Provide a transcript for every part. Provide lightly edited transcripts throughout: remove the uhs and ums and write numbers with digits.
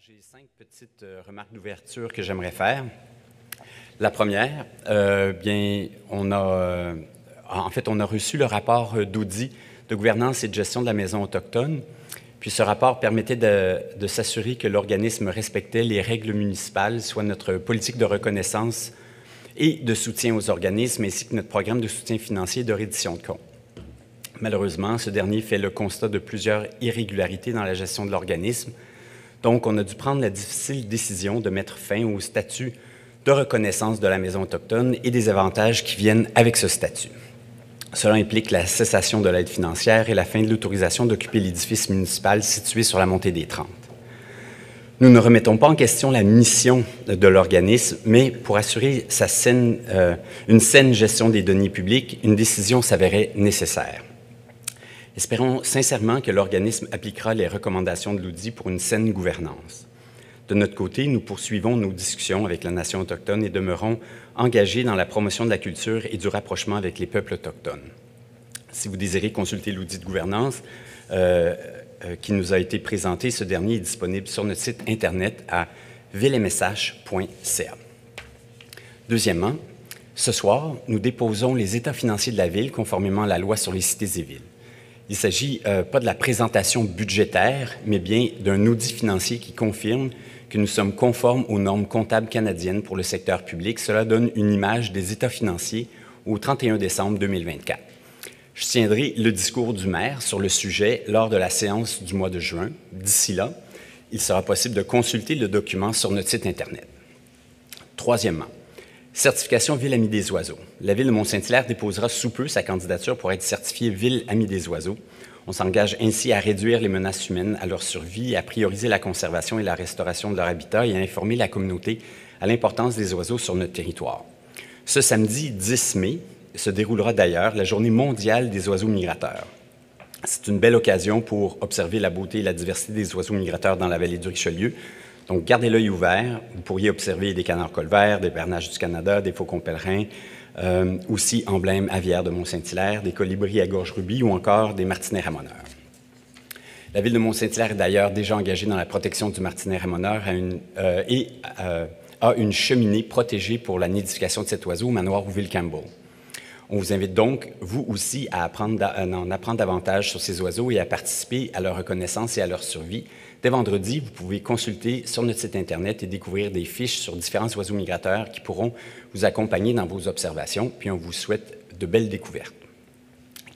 J'ai 5 petites remarques d'ouverture que j'aimerais faire. La première, on a reçu le rapport d'audit de gouvernance et de gestion de la maison autochtone. Puis ce rapport permettait de s'assurer que l'organisme respectait les règles municipales, soit notre politique de reconnaissance et de soutien aux organismes, ainsi que notre programme de soutien financier et de reddition de comptes. Malheureusement, ce dernier fait le constat de plusieurs irrégularités dans la gestion de l'organisme. Donc, on a dû prendre la difficile décision de mettre fin au statut de reconnaissance de la maison autochtone et des avantages qui viennent avec ce statut. Cela implique la cessation de l'aide financière et la fin de l'autorisation d'occuper l'édifice municipal situé sur la montée des Trentes. Nous ne remettons pas en question la mission de l'organisme, mais pour assurer une saine gestion des deniers publics, une décision s'avérait nécessaire. Espérons sincèrement que l'organisme appliquera les recommandations de l'audit pour une saine gouvernance. De notre côté, nous poursuivons nos discussions avec la nation autochtone et demeurons engagés dans la promotion de la culture et du rapprochement avec les peuples autochtones. Si vous désirez consulter l'audit de gouvernance qui nous a été présenté, ce dernier est disponible sur notre site Internet à villemsh.ca. Deuxièmement, ce soir, nous déposons les états financiers de la Ville conformément à la loi sur les cités et villes. Il ne s'agit pas de la présentation budgétaire, mais bien d'un audit financier qui confirme que nous sommes conformes aux normes comptables canadiennes pour le secteur public. Cela donne une image des états financiers au 31 décembre 2024. Je tiendrai le discours du maire sur le sujet lors de la séance du mois de juin. D'ici là, il sera possible de consulter le document sur notre site Internet. Troisièmement, certification Ville Amie des Oiseaux. La Ville de Mont-Saint-Hilaire déposera sous peu sa candidature pour être certifiée Ville Amie des Oiseaux. On s'engage ainsi à réduire les menaces humaines à leur survie, à prioriser la conservation et la restauration de leur habitat et à informer la communauté à l'importance des oiseaux sur notre territoire. Ce samedi 10 mai se déroulera d'ailleurs la Journée mondiale des oiseaux migrateurs. C'est une belle occasion pour observer la beauté et la diversité des oiseaux migrateurs dans la vallée du Richelieu. Donc, gardez l'œil ouvert. Vous pourriez observer des canards colverts, des bernaches du Canada, des faucons pèlerins, aussi emblèmes aviaires de Mont-Saint-Hilaire, des colibris à gorge rubis ou encore des martinets ramoneurs. La Ville de Mont-Saint-Hilaire est d'ailleurs déjà engagée dans la protection du martinet ramoneur et a une cheminée protégée pour la nidification de cet oiseau au manoir Rouville-Campbell. On vous invite donc, vous aussi, à en apprendre davantage sur ces oiseaux et à participer à leur reconnaissance et à leur survie. Dès vendredi, vous pouvez consulter sur notre site Internet et découvrir des fiches sur différents oiseaux migrateurs qui pourront vous accompagner dans vos observations, puis on vous souhaite de belles découvertes.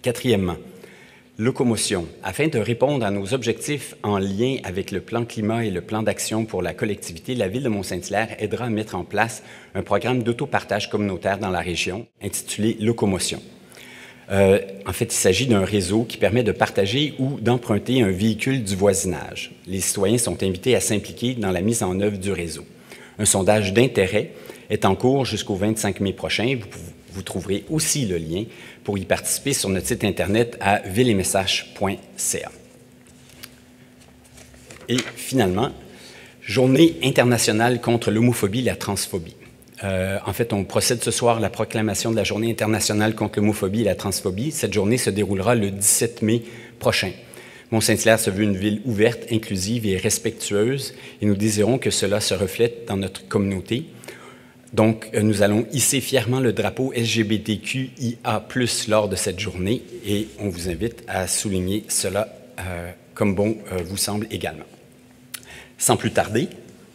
Quatrièmement, locomotion. Afin de répondre à nos objectifs en lien avec le plan climat et le plan d'action pour la collectivité, la Ville de Mont-Saint-Hilaire aidera à mettre en place un programme d'autopartage communautaire dans la région intitulé Locomotion. En fait, il s'agit d'un réseau qui permet de partager ou d'emprunter un véhicule du voisinage. Les citoyens sont invités à s'impliquer dans la mise en œuvre du réseau. Un sondage d'intérêt est en cours jusqu'au 25 mai prochain. Vous trouverez aussi le lien pour y participer sur notre site Internet à villemsh.ca. Et finalement, Journée internationale contre l'homophobie et la transphobie. En fait, on procède ce soir à la proclamation de la Journée internationale contre l'homophobie et la transphobie. Cette journée se déroulera le 17 mai prochain. Mont-Saint-Hilaire se veut une ville ouverte, inclusive et respectueuse, et nous désirons que cela se reflète dans notre communauté. Donc, nous allons hisser fièrement le drapeau LGBTQIA+ lors de cette journée, et on vous invite à souligner cela comme bon vous semble également. Sans plus tarder,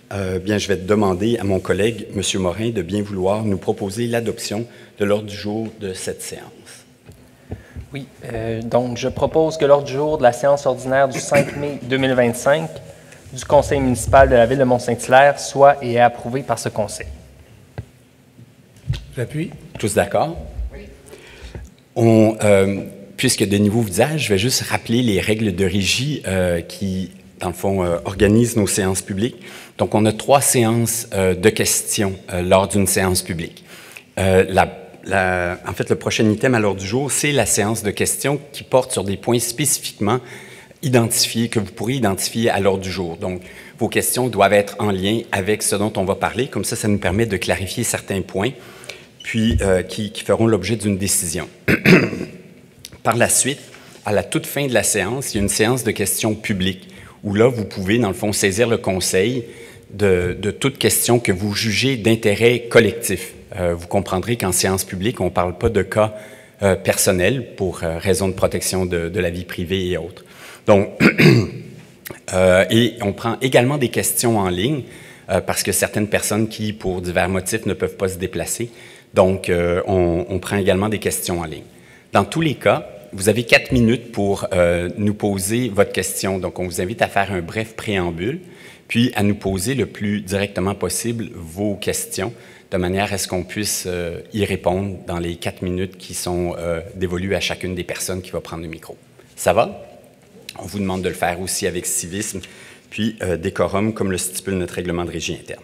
je vais demander à mon collègue, M. Morin, de bien vouloir nous proposer l'adoption de l'ordre du jour de cette séance. Oui, donc je propose que l'ordre du jour de la séance ordinaire du 5 mai 2025 du Conseil municipal de la Ville de Mont-Saint-Hilaire soit et est approuvé par ce Conseil. J'appuie. Tous d'accord? Oui. Puisque de niveau visage, je vais juste rappeler les règles de régie qui, dans le fond, organisent nos séances publiques. Donc, on a 3 séances de questions lors d'une séance publique. En fait, le prochain item à l'ordre du jour, c'est la séance de questions qui porte sur des points spécifiquement identifiés, que vous pourrez identifier à l'ordre du jour. Donc, vos questions doivent être en lien avec ce dont on va parler. Comme ça nous permet de clarifier certains points, puis qui feront l'objet d'une décision. Par la suite, à la toute fin de la séance, il y a une séance de questions publiques où là, vous pouvez, dans le fond, saisir le conseil de toute question que vous jugez d'intérêt collectif. Vous comprendrez qu'en séance publique, on ne parle pas de cas personnels pour raison de protection de la vie privée et autres. Donc, et on prend également des questions en ligne parce que certaines personnes qui, pour divers motifs, ne peuvent pas se déplacer. Donc, on prend également des questions en ligne. Dans tous les cas, vous avez 4 minutes pour nous poser votre question. Donc, on vous invite à faire un bref préambule, puis à nous poser le plus directement possible vos questions, de manière à ce qu'on puisse y répondre dans les 4 minutes qui sont dévolues à chacune des personnes qui va prendre le micro. Ça va? On vous demande de le faire aussi avec civisme, puis décorum, comme le stipule notre règlement de régie interne.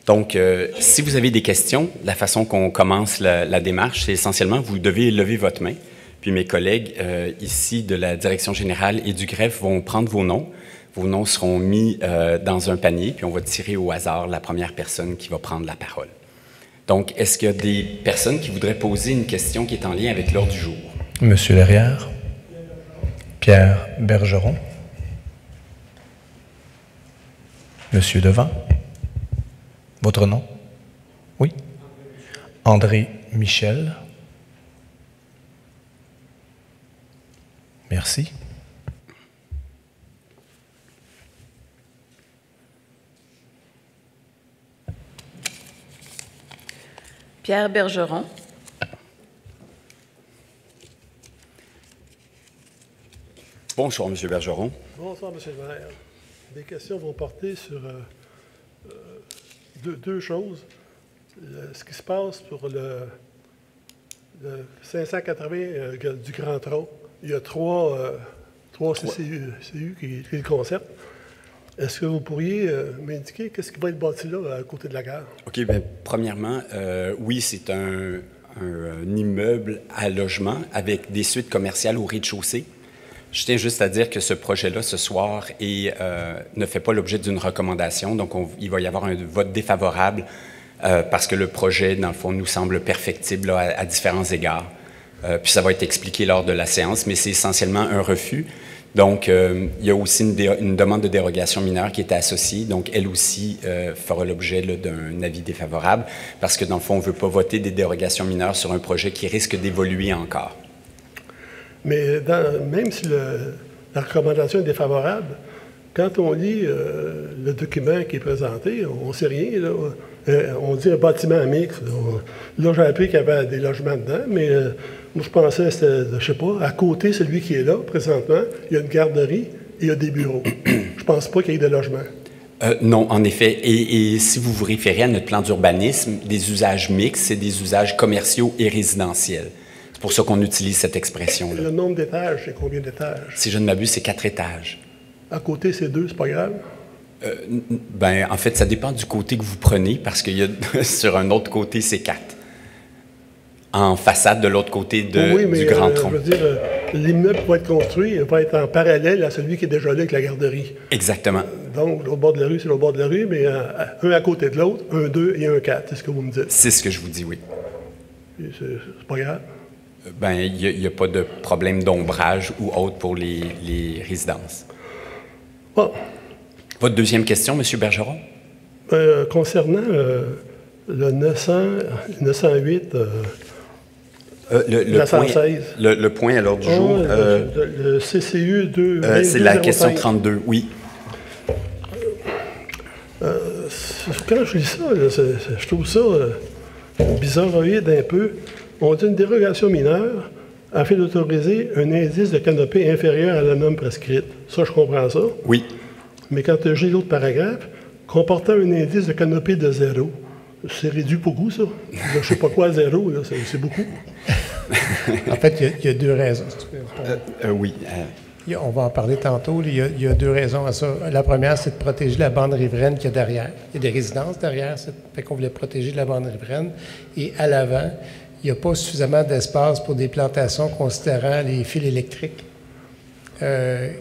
Donc, si vous avez des questions, la façon qu'on commence la démarche, c'est essentiellement, vous devez lever votre main, puis mes collègues ici de la Direction générale et du greffe vont prendre vos noms. Vos noms seront mis dans un panier, puis on va tirer au hasard la première personne qui va prendre la parole. Donc, est-ce qu'il y a des personnes qui voudraient poser une question qui est en lien avec l'ordre du jour? Monsieur Lerrière. Pierre Bergeron. Monsieur Devant. Votre nom? Oui. André Michel. Merci. Pierre Bergeron. Bonjour, M. Bergeron. Bonsoir, M. le maire. Les questions vont porter sur deux choses. Ce qui se passe pour le 580 du Grand Tronc. Il y a trois CCU qui le concernent. Est-ce que vous pourriez m'indiquer qu'est-ce qui va être bâti là, à côté de la gare? OK, bien, premièrement, oui, c'est un immeuble à logement avec des suites commerciales au rez-de-chaussée. Je tiens juste à dire que ce projet-là, ce soir, ne fait pas l'objet d'une recommandation. Donc, il va y avoir un vote défavorable parce que le projet, dans le fond, nous semble perfectible là, à différents égards. Puis ça va être expliqué lors de la séance, mais c'est essentiellement un refus. Donc, il y a aussi une demande de dérogation mineure qui est associée. Donc, elle aussi fera l'objet d'un avis défavorable parce que, dans le fond, on ne veut pas voter des dérogations mineures sur un projet qui risque d'évoluer encore. Mais même si la recommandation est défavorable, quand on lit le document qui est présenté, on ne sait rien. Là. On dit un bâtiment mixte. Là, j'ai appris qu'il y avait des logements dedans, mais moi, je pensais que c'était, je ne sais pas, à côté, celui qui est là, présentement, il y a une garderie et il y a des bureaux. Je ne pense pas qu'il y ait des logements. Non, en effet. Et si vous vous référez à notre plan d'urbanisme, des usages mixtes, c'est des usages commerciaux et résidentiels. C'est pour ça qu'on utilise cette expression-là. Le nombre d'étages, c'est combien d'étages? Si je ne m'abuse, c'est 4 étages. À côté, c'est 2, c'est pas grave? Ben, en fait, ça dépend du côté que vous prenez, parce qu'il y a sur un autre côté, c'est 4. En façade, de l'autre côté du Grand Tronc. Je veux dire, l'immeuble qui va être construit va être en parallèle à celui qui est déjà là avec la garderie. Exactement. Donc, au bord de la rue, c'est au bord de la rue, mais un à côté de l'autre, un 2 et un 4, c'est ce que vous me dites. C'est ce que je vous dis, oui. C'est pas grave? Ben, il n'y a pas de problème d'ombrage ou autre pour les résidences. Bon. Votre deuxième question, M. Bergeron? Concernant le 908, la 116. Le point à l'ordre du jour. Le CCU 2. C'est la question 32, oui. Quand je lis ça, là, je trouve ça bizarroïde un peu. On dit une dérogation mineure afin d'autoriser un indice de canopée inférieur à la norme prescrite. Ça, je comprends ça. Oui. Mais quand je lis l'autre paragraphe, comportant un indice de canopée de 0, c'est réduit beaucoup, ça. Je ne sais pas quoi, 0, là, c'est beaucoup. En fait, il y a deux raisons. Oui. On va en parler tantôt. Il y a deux raisons à ça. La première, c'est de protéger la bande riveraine qu'il y a derrière. Il y a des résidences derrière, ça fait qu'on voulait protéger la bande riveraine. Et à l'avant, il n'y a pas suffisamment d'espace pour des plantations considérant les fils électriques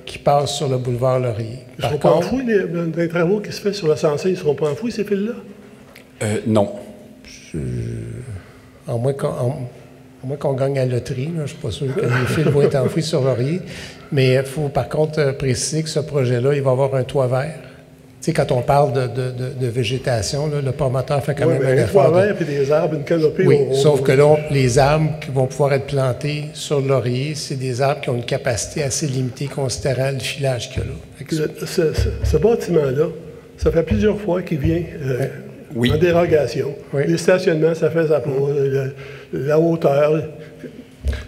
qui passent sur le boulevard Laurier. Ils ne seront pas enfouis, les travaux qui se font sur la 116, ils ne seront pas enfouis, ces fils-là? Non. En moins qu'on... à moins qu'on gagne à la loterie, là, je ne suis pas sûr que les fils vont être enfouis sur laurier, mais il faut par contre préciser que ce projet-là, il va avoir un toit vert. Tu sais, quand on parle de végétation, là, le promoteur fait quand même un effort. Un toit vert et des arbres, une canopée. Oui, sauf que là, les arbres qui vont pouvoir être plantés sur le laurier, c'est des arbres qui ont une capacité assez limitée considérant le filage qu'il y a là. Ce bâtiment-là, ça fait plusieurs fois qu'il vient en dérogation. Oui. Les stationnements, ça fait ça pour la hauteur.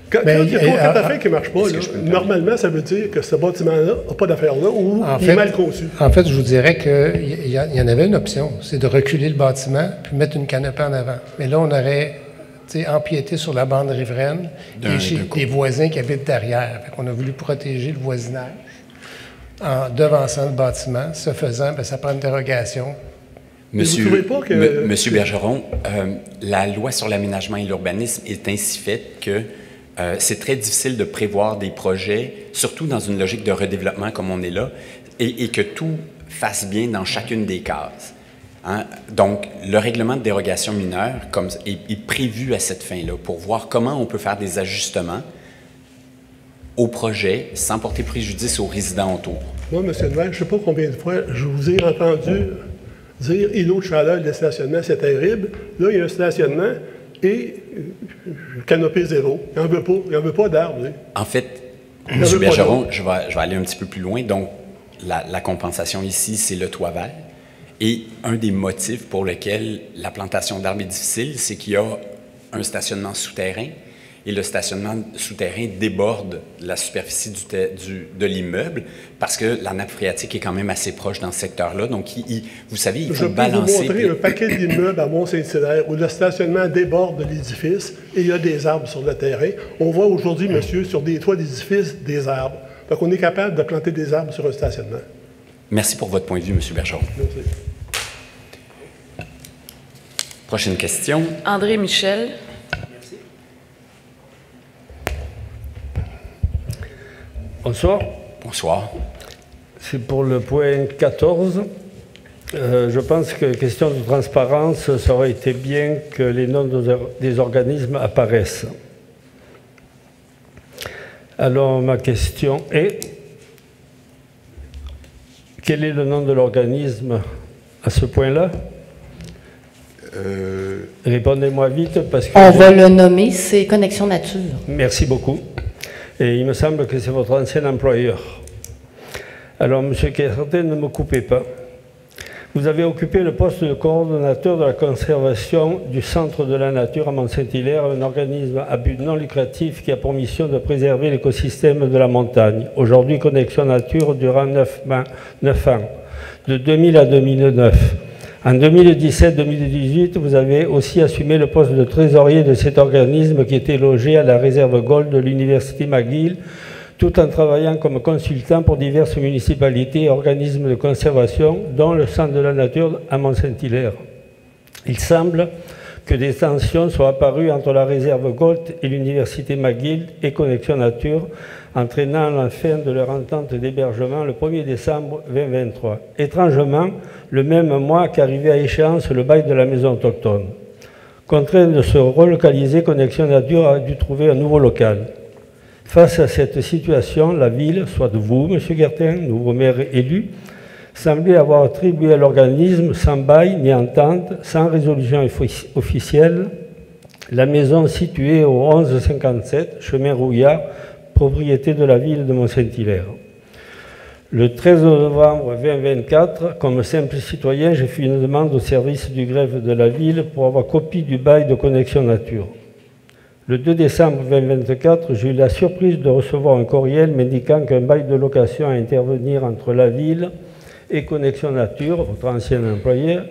Quand il y a quelque affaire qui ne marche pas, là, normalement, ça veut dire que ce bâtiment-là n'a pas d'affaire là ou il est mal conçu. En fait, je vous dirais qu'il y en avait une option, c'est de reculer le bâtiment puis mettre une canopée en avant. Mais là, on aurait empiété sur la bande riveraine et chez les voisins qui habitent derrière. On a voulu protéger le voisinage en devançant le bâtiment. Ce faisant, bien, ça prend une dérogation. Monsieur Bergeron, la loi sur l'aménagement et l'urbanisme est ainsi faite que c'est très difficile de prévoir des projets, surtout dans une logique de redéveloppement comme on est là, et que tout fasse bien dans chacune des cases. Hein? Donc, le règlement de dérogation mineure est prévu à cette fin-là pour voir comment on peut faire des ajustements au projet sans porter préjudice aux résidents autour. Moi, M. le maire, je ne sais pas combien de fois je vous ai entendu dire îlot de chaleur de stationnement, c'est terrible. Là, il y a un stationnement et canopée zéro. Il n'en veut pas d'arbres. En fait, M. Bergeron, je vais aller un petit peu plus loin. Donc, la compensation ici, c'est le toit vert. Et un des motifs pour lequel la plantation d'arbres est difficile, c'est qu'il y a un stationnement souterrain. Et le stationnement souterrain déborde la superficie de l'immeuble parce que la nappe phréatique est quand même assez proche dans ce secteur-là. Donc, vous savez, il faut balancer. Je peux vous montrer un paquet d'immeubles à Mont-Saint-Hilaire où le stationnement déborde de l'édifice et il y a des arbres sur le terrain. On voit aujourd'hui, monsieur, sur des toits d'édifices, des arbres. Donc, on est capable de planter des arbres sur un stationnement. Merci pour votre point de vue, M. Bergeron. Merci. Prochaine question. André Michel. Bonsoir. Bonsoir. C'est pour le point 14. Je pense que question de transparence, ça aurait été bien que les noms des organismes apparaissent. Alors, ma question est, quel est le nom de l'organisme à ce point-là? Répondez-moi vite parce que... On va le nommer, c'est Connexion Nature. Merci beaucoup. Et il me semble que c'est votre ancien employeur. Alors, M. Carter, ne me coupez pas. Vous avez occupé le poste de coordonnateur de la conservation du Centre de la Nature à Mont-Saint-Hilaire, un organisme à but non lucratif qui a pour mission de préserver l'écosystème de la montagne. Aujourd'hui, Connexion Nature durant 9 ans, de 2000 à 2009. En 2017-2018, vous avez aussi assumé le poste de trésorier de cet organisme qui était logé à la réserve Gold de l'Université McGill, tout en travaillant comme consultant pour diverses municipalités et organismes de conservation, dont le Centre de la Nature à Mont-Saint-Hilaire. Il semble que des tensions soient apparues entre la réserve Gold et l'Université McGill et Connexion Nature, entraînant la fin de leur entente d'hébergement le 1er décembre 2023. Étrangement, le même mois qu'arrivait à échéance le bail de la maison autochtone. Contraint de se relocaliser, Connexion Nature a dû trouver un nouveau local. Face à cette situation, la ville, soit vous, M. Guertin, nouveau maire élu, semblait avoir attribué à l'organisme, sans bail ni entente, sans résolution officielle, la maison située au 1157, chemin Rouillard, propriété de la ville de Mont-Saint-Hilaire. Le 13 novembre 2024, comme simple citoyen, j'ai fait une demande au service du greffe de la ville pour avoir copie du bail de Connexion Nature. Le 2 décembre 2024, j'ai eu la surprise de recevoir un courriel m'indiquant qu'un bail de location à intervenir entre la ville et Connexion Nature, votre ancien employeur,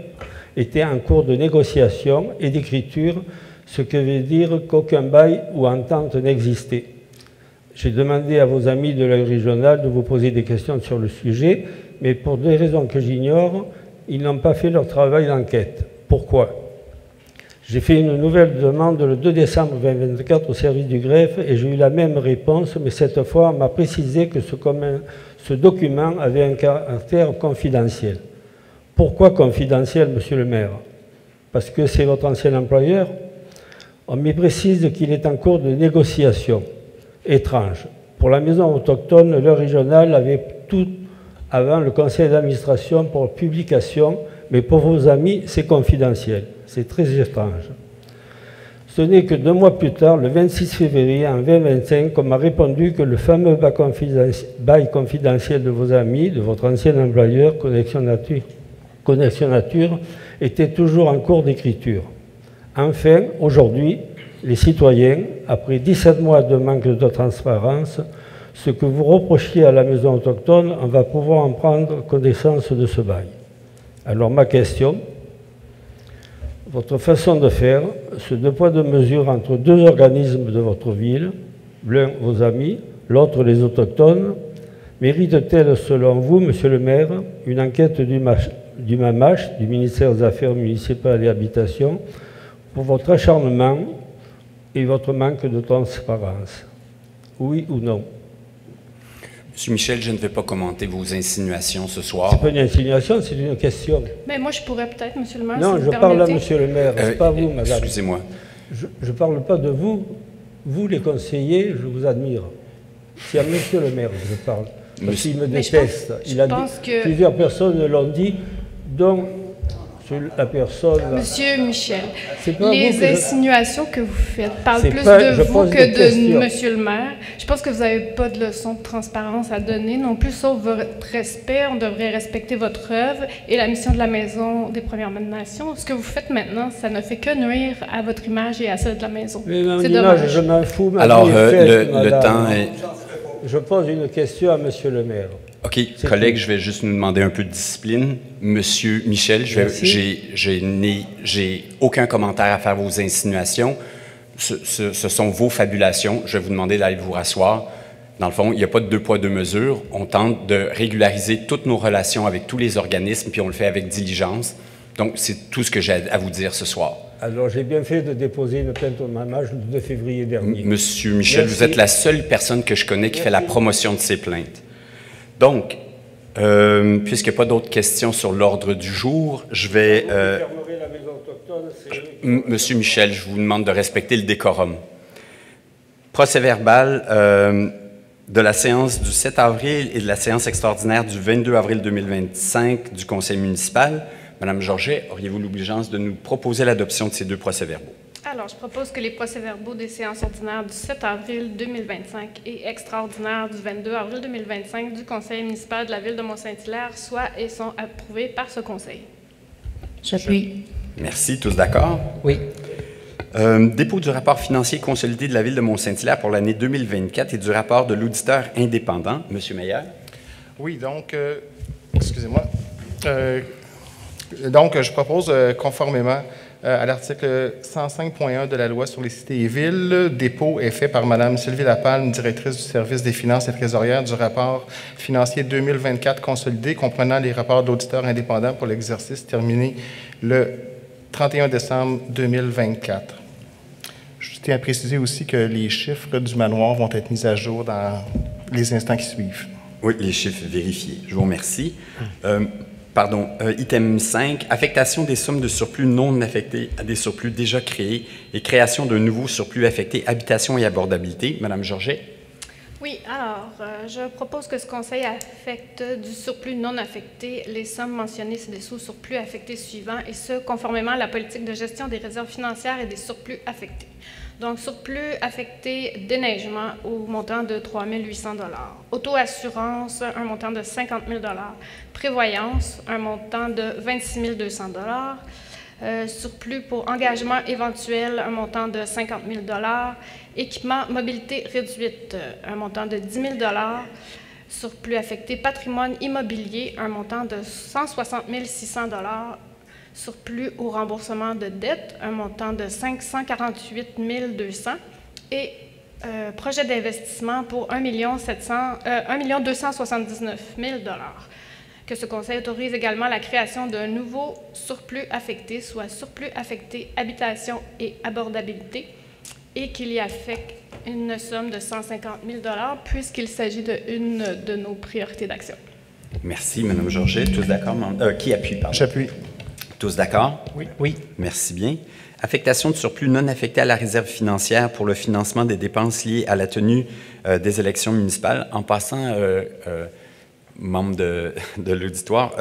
était en cours de négociation et d'écriture, ce qui veut dire qu'aucun bail ou entente n'existait. J'ai demandé à vos amis de la régionale de vous poser des questions sur le sujet, mais pour des raisons que j'ignore, ils n'ont pas fait leur travail d'enquête. Pourquoi ? J'ai fait une nouvelle demande le 2 décembre 2024 au service du greffe et j'ai eu la même réponse, mais cette fois, on m'a précisé que ce document avait un caractère confidentiel. Pourquoi confidentiel, monsieur le maire? Parce que c'est votre ancien employeur? On me précise qu'il est en cours de négociation. Étrange. Pour la maison autochtone, l'heure régionale avait tout avant le conseil d'administration pour publication, mais pour vos amis, c'est confidentiel. C'est très étrange. Ce n'est que 2 mois plus tard, le 26 février en 2025, qu'on m'a répondu que le fameux bail confidentiel de vos amis, de votre ancien employeur, Connexion Nature, était toujours en cours d'écriture. Enfin, aujourd'hui, les citoyens, après 17 mois de manque de transparence, ce que vous reprochiez à la maison autochtone, on va pouvoir en prendre connaissance de ce bail. Alors ma question, votre façon de faire, ce 2 poids 2 mesures entre 2 organismes de votre ville, l'un vos amis, l'autre les autochtones, mérite-t-elle selon vous, monsieur le maire, une enquête du MAMACH, du ministère des Affaires municipales et Habitation, pour votre acharnement et votre manque de transparence? Oui ou non? Monsieur Michel, je ne vais pas commenter vos insinuations ce soir. Ce n'est pas une insinuation, c'est une question. Mais moi, je pourrais peut-être, monsieur le maire, non, si je vous parle à permettez. monsieur le maire, c'est pas vous, madame. Excusez-moi. Je ne parle pas de vous. Vous, les conseillers, je vous admire. C'est à monsieur le maire que je parle. Parce qu'il me déteste. Plusieurs personnes l'ont dit, dont la personne... Monsieur Michel, pas les insinuations que vous faites parlent plus pas, de vous que de questions. monsieur le maire. Je pense que vous n'avez pas de leçon de transparence à donner. Non plus, sauf votre respect, on devrait respecter votre œuvre et la mission de la Maison des Premières Nations. Ce que vous faites maintenant, ça ne fait que nuire à votre image et à celle de la maison. C'est dommage. Je m'en fous. Alors, le temps est... Je pose une question à monsieur le maire. OK, collègues, je vais juste nous demander un peu de discipline. Monsieur Michel, je n'ai aucun commentaire à faire vos insinuations. Ce sont vos fabulations. Je vais vous demander d'aller vous rasseoir. Dans le fond, il n'y a pas de 2 poids 2 mesures. On tente de régulariser toutes nos relations avec tous les organismes, puis on le fait avec diligence. Donc, c'est tout ce que j'ai à vous dire ce soir. Alors, j'ai bien fait de déposer une plainte au MAMACH le 2 février dernier. Monsieur Michel, vous êtes la seule personne que je connais qui fait la promotion de ces plaintes. Donc, puisqu'il n'y a pas d'autres questions sur l'ordre du jour, je vais... Monsieur Michel, je vous demande de respecter le décorum. Procès-verbal de la séance du 7 avril et de la séance extraordinaire du 22 avril 2025 du Conseil municipal. Madame Georget, auriez-vous l'obligeance de nous proposer l'adoption de ces 2 procès-verbaux? Alors, je propose que les procès-verbaux des séances ordinaires du 7 avril 2025 et extraordinaires du 22 avril 2025 du Conseil municipal de la Ville de Mont-Saint-Hilaire soient et sont approuvés par ce Conseil. J'appuie. Merci. Tous d'accord? Oui. Dépôt du rapport financier consolidé de la Ville de Mont-Saint-Hilaire pour l'année 2024 et du rapport de l'auditeur indépendant. Monsieur Meyer? Oui, donc, excusez-moi. Donc, je propose, conformément à l'article 105.1 de la loi sur les cités et villes, le dépôt est fait par Mme Sylvie Lapalme, directrice du service des finances et trésorière du rapport financier 2024 consolidé, comprenant les rapports d'auditeurs indépendants pour l'exercice terminé le 31 décembre 2024. Je tiens à préciser aussi que les chiffres du manoir vont être mis à jour dans les instants qui suivent. Oui, les chiffres vérifiés. Je vous remercie. Item 5, affectation des sommes de surplus non affectées à des surplus déjà créés et création d'un nouveau surplus affecté habitation et abordabilité. Madame Georget. Oui, alors, je propose que ce Conseil affecte du surplus non affecté les sommes mentionnées ci-dessous surplus affectés suivants, et ce, conformément à la politique de gestion des réserves financières et des surplus affectés. Donc, surplus affecté déneigement au montant de 3 800 $. Auto-assurance, un montant de 50 000 $. Prévoyance, un montant de 26 200 $. Surplus pour engagement éventuel, un montant de 50 000 $. Équipement mobilité réduite, un montant de 10 000 $. Surplus affecté patrimoine immobilier, un montant de 160 600 $. Surplus au remboursement de dettes, un montant de 548 200 $. Et projet d'investissement pour 1 279 000 $. Que ce Conseil autorise également la création d'un nouveau surplus affecté, soit surplus affecté habitation et abordabilité, et qu'il y affecte une somme de 150 000 $, puisqu'il s'agit d'une de nos priorités d'action. Merci, Mme Georget. Tous d'accord? Qui appuie? J'appuie. Tous d'accord? Oui. Oui. Merci bien. Affectation de surplus non affecté à la réserve financière pour le financement des dépenses liées à la tenue des élections municipales. En passant, membre de l'auditoire,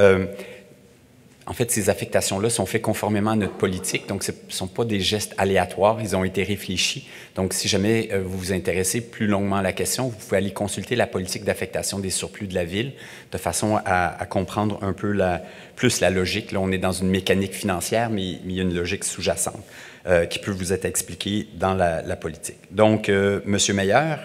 en fait, ces affectations-là sont faites conformément à notre politique, donc ce ne sont pas des gestes aléatoires, ils ont été réfléchis. Donc, si jamais vous vous intéressez plus longuement à la question, vous pouvez aller consulter la politique d'affectation des surplus de la Ville de façon à comprendre un peu plus la logique. Là, on est dans une mécanique financière, mais il y a une logique sous-jacente qui peut vous être expliquée dans la politique. Donc, M. Meyer.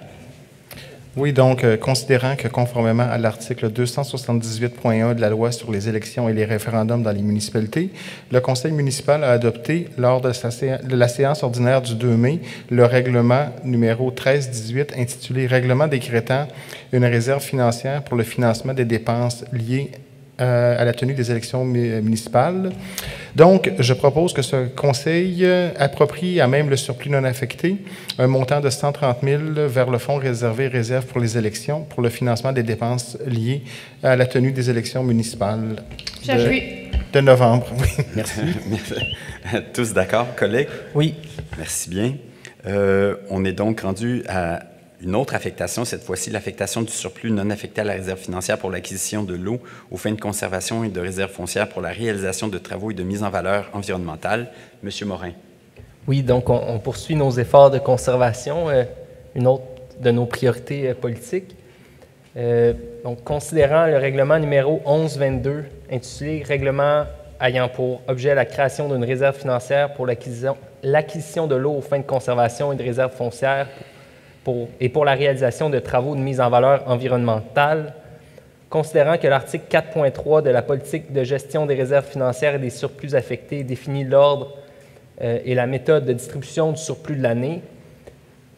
Oui, donc, considérant que conformément à l'article 278.1 de la loi sur les élections et les référendums dans les municipalités, le Conseil municipal a adopté, lors de la séance ordinaire du 2 mai, le règlement numéro 1318 intitulé « Règlement décrétant une réserve financière pour le financement des dépenses liées à la tenue des élections municipales ». Donc, je propose que ce conseil approprie à même le surplus non affecté un montant de 130 000 vers le fonds réservé réserve pour les élections pour le financement des dépenses liées à la tenue des élections municipales de novembre. Oui. Merci. Tous d'accord, collègues? Oui. Merci bien. On est donc rendu à une autre affectation, cette fois-ci l'affectation du surplus non affecté à la réserve financière pour l'acquisition de l'eau aux fins de conservation et de réserve foncière pour la réalisation de travaux et de mise en valeur environnementale. Monsieur Morin. Oui, donc on poursuit nos efforts de conservation, une autre de nos priorités politiques. Donc, considérant le règlement numéro 1122, intitulé « Règlement ayant pour objet la création d'une réserve financière pour l'acquisition de l'eau aux fins de conservation et de réserve foncière pour la réalisation de travaux de mise en valeur environnementale, considérant que l'article 4.3 de la politique de gestion des réserves financières et des surplus affectés définit l'ordre et la méthode de distribution du surplus de l'année,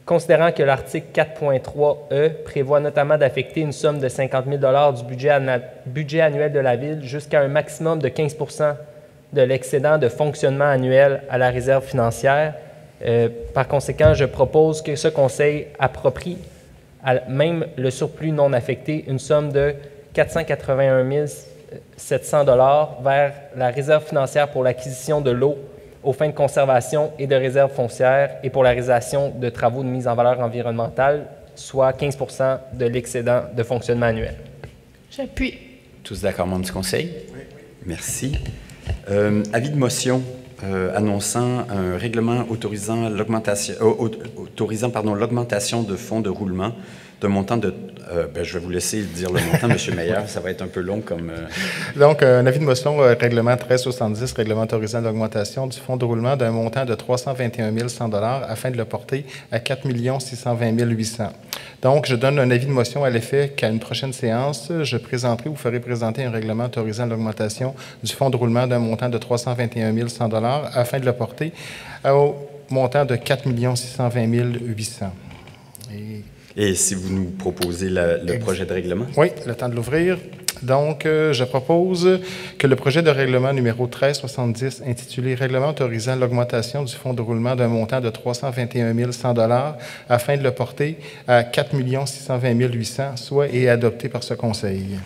considérant que l'article 4.3e prévoit notamment d'affecter une somme de 50 000 $ du budget annuel de la Ville jusqu'à un maximum de 15 % de l'excédent de fonctionnement annuel à la réserve financière. Par conséquent, je propose que ce conseil approprie même le surplus non affecté une somme de 481 700 $ vers la réserve financière pour l'acquisition de l'eau aux fins de conservation et de réserve foncière et pour la réalisation de travaux de mise en valeur environnementale, soit 15 % de l'excédent de fonctionnement annuel. J'appuie. Tous d'accord, membre du conseil? Oui. Merci. Avis de motion. Annonçant un règlement autorisant l'augmentation de fonds de roulement d'un montant de... je vais vous laisser dire le montant, M. Meyer, ça va être un peu long comme... Donc, un avis de motion, règlement 1370, règlement autorisant l'augmentation du fonds de roulement d'un montant de 321 100 $ afin de le porter à 4 620 800. Donc, je donne un avis de motion à l'effet qu'à une prochaine séance, je présenterai ou ferai présenter un règlement autorisant l'augmentation du fonds de roulement d'un montant de 321 100 $ afin de le porter au montant de 4 620 800. Et si vous nous proposez le projet de règlement? Oui, le temps de l'ouvrir. Donc, je propose que le projet de règlement numéro 1370, intitulé « Règlement autorisant l'augmentation du fonds de roulement d'un montant de 321 100 $ afin de le porter à 4 620 800, soit et adopté par ce Conseil. »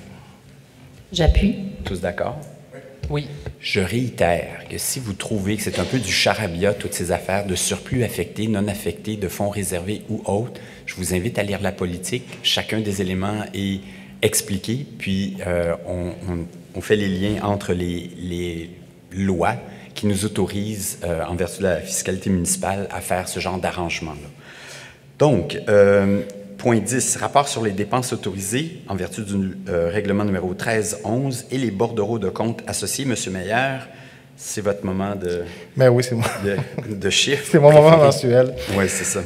J'appuie. Tous d'accord? Oui. Je réitère que si vous trouvez que c'est un peu du charabia, toutes ces affaires de surplus affectés, non affectés, de fonds réservés ou autres, je vous invite à lire la politique. Chacun des éléments est expliqué, puis on fait les liens entre les lois qui nous autorisent, en vertu de la fiscalité municipale, à faire ce genre d'arrangement-là. Donc, point 10, rapport sur les dépenses autorisées en vertu du règlement numéro 1311 et les bordereaux de compte associés. Monsieur Meyer, c'est votre moment de... Ben oui, c'est moi. De chiffres. C'est mon moment mensuel. Oui, c'est ça.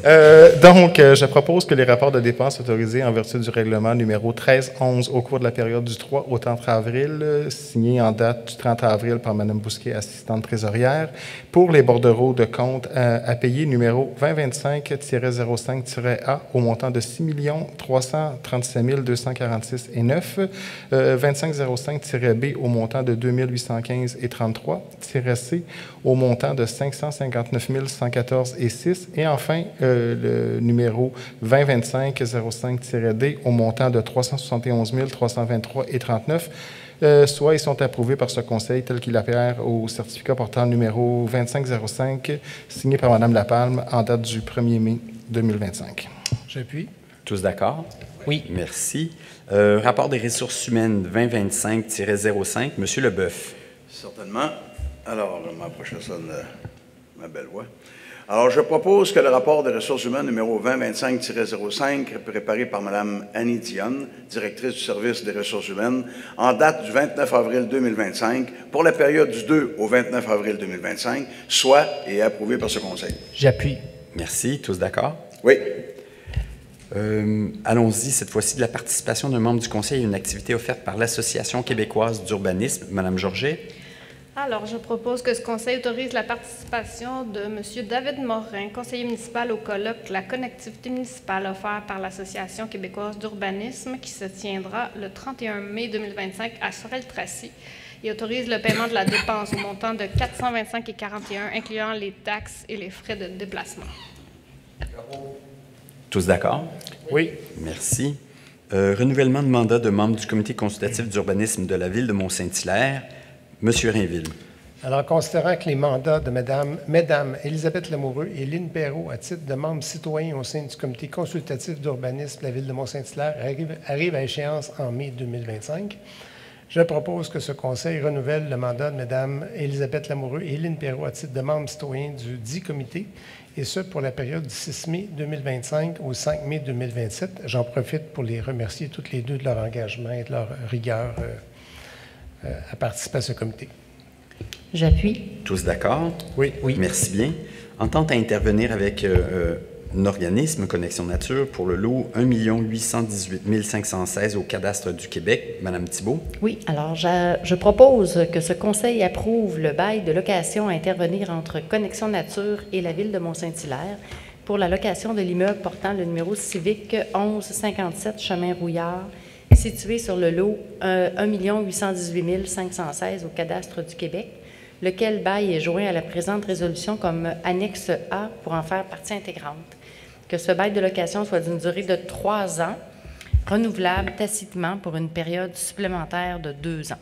Donc, je propose que les rapports de dépenses autorisés en vertu du règlement numéro 1311 au cours de la période du 3 au 30 avril, signé en date du 30 avril par Mme Bousquet, assistante trésorière, pour les bordereaux de compte à payer numéro 2025-05-A au montant de 6 337 246,9, 2505-B au montant de 2 815,33, -C au montant de 559 114,6 et enfin le numéro 2025-05-D au montant de 371 323,39. soit ils sont approuvés par ce Conseil tel qu'il apparaît au certificat portant numéro 2505, signé par Mme Lapalme en date du 1er mai 2025. J'appuie. Tous d'accord? Oui. Merci. Rapport des ressources humaines 2025-05, M. Leboeuf. Certainement. Alors, je vais m'approcher ça de ma belle voix. Alors, je propose que le rapport des ressources humaines numéro 2025-05, préparé par Mme Annie Dionne, directrice du service des ressources humaines, en date du 29 avril 2025, pour la période du 2 au 29 avril 2025, soit et est approuvé par ce Conseil. J'appuie. Merci. Tous d'accord? Oui. Allons-y, cette fois-ci, de la participation d'un membre du Conseil à une activité offerte par l'Association québécoise d'urbanisme. Mme Georget. Alors, je propose que ce Conseil autorise la participation de M. David Morin, conseiller municipal au colloque La connectivité municipale offert par l'Association québécoise d'urbanisme qui se tiendra le 31 mai 2025 à Sorel-Tracy et autorise le paiement de la dépense au montant de 425,41 incluant les taxes et les frais de déplacement. Tous d'accord? Oui. Merci. Renouvellement de mandat de membre du comité consultatif d'urbanisme de la ville de Mont-Saint-Hilaire. Monsieur Rainville. Alors, considérant que les mandats de Mesdames Elisabeth Lamoureux et Lynne Perrault à titre de membres citoyens au sein du comité consultatif d'urbanisme de la ville de Mont-Saint-Hilaire arrivent à échéance en mai 2025, je propose que ce Conseil renouvelle le mandat de Mesdames Elisabeth Lamoureux et Lynne Perrault à titre de membres citoyens du dit comité, et ce pour la période du 6 mai 2025 au 5 mai 2027. J'en profite pour les remercier toutes les deux de leur engagement et de leur rigueur à participer à ce comité. J'appuie. Tous d'accord? Oui. Oui. Merci bien. Entente à intervenir avec un organisme, Connexion Nature, pour le lot 1 818 516 au cadastre du Québec. Madame Thibault. Oui, alors je propose que ce Conseil approuve le bail de location à intervenir entre Connexion Nature et la ville de Mont-Saint-Hilaire pour la location de l'immeuble portant le numéro civique 1157 Chemin Rouillard, situé sur le lot 1 818 516 au cadastre du Québec, lequel bail est joint à la présente résolution comme annexe A pour en faire partie intégrante. Que ce bail de location soit d'une durée de 3 ans, renouvelable tacitement pour une période supplémentaire de 2 ans.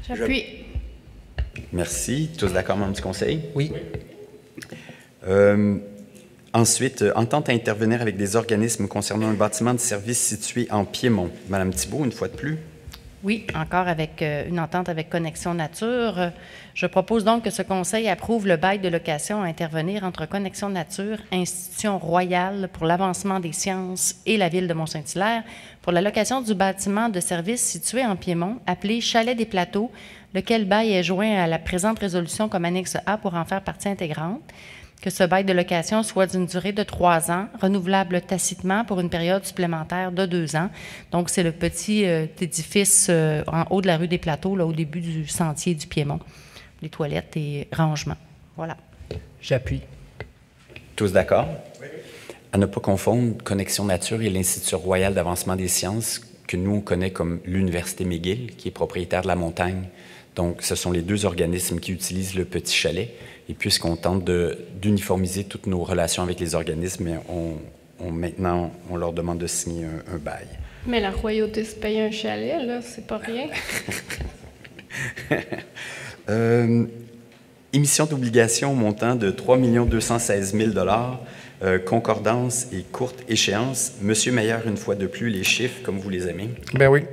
J'appuie. Merci. Tous d'accord, membre du Conseil? Oui. Ensuite, entente à intervenir avec des organismes concernant un bâtiment de service situé en Piémont. Madame Thibault, une fois de plus. Oui, encore avec une entente avec Connexion Nature. Je propose donc que ce Conseil approuve le bail de location à intervenir entre Connexion Nature, institution royale pour l'avancement des sciences et la ville de Mont-Saint-Hilaire pour la location du bâtiment de service situé en Piémont, appelé Chalet des Plateaux, lequel bail est joint à la présente résolution comme annexe A pour en faire partie intégrante. Que ce bail de location soit d'une durée de 3 ans, renouvelable tacitement pour une période supplémentaire de 2 ans. Donc, c'est le petit édifice en haut de la rue des Plateaux, là, au début du sentier du Piémont. Les toilettes et rangements. Voilà. J'appuie. Tous d'accord? Oui. À ne pas confondre Connexion Nature et l'Institut royal d'avancement des sciences, que nous, on connaît comme l'Université McGill, qui est propriétaire de la montagne. Donc, ce sont les deux organismes qui utilisent le petit chalet. Et puisqu'on tente d'uniformiser toutes nos relations avec les organismes, maintenant, on leur demande de signer un bail. Mais la royauté se paye un chalet, là, c'est pas rien. Émission d'obligations au montant de 3 216 000 concordance et courte échéance. Monsieur Meilleur, une fois de plus, les chiffres comme vous les aimez. Bien oui.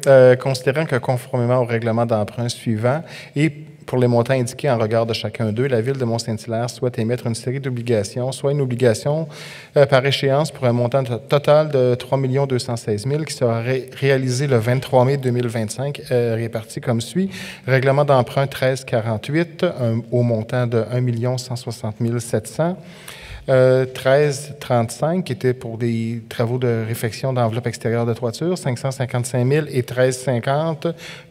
Considérant que conformément au règlement d'emprunt suivant et pour les montants indiqués en regard de chacun d'eux, la Ville de Mont-Saint-Hilaire souhaite émettre une série d'obligations, soit une obligation par échéance pour un montant total de 3 216 000 qui sera réalisé le 23 mai 2025, réparti comme suit. Règlement d'emprunt 1348 au montant de 1 160 700. 1335 qui était pour des travaux de réfection d'enveloppe extérieure de toiture, 555 000 et 1350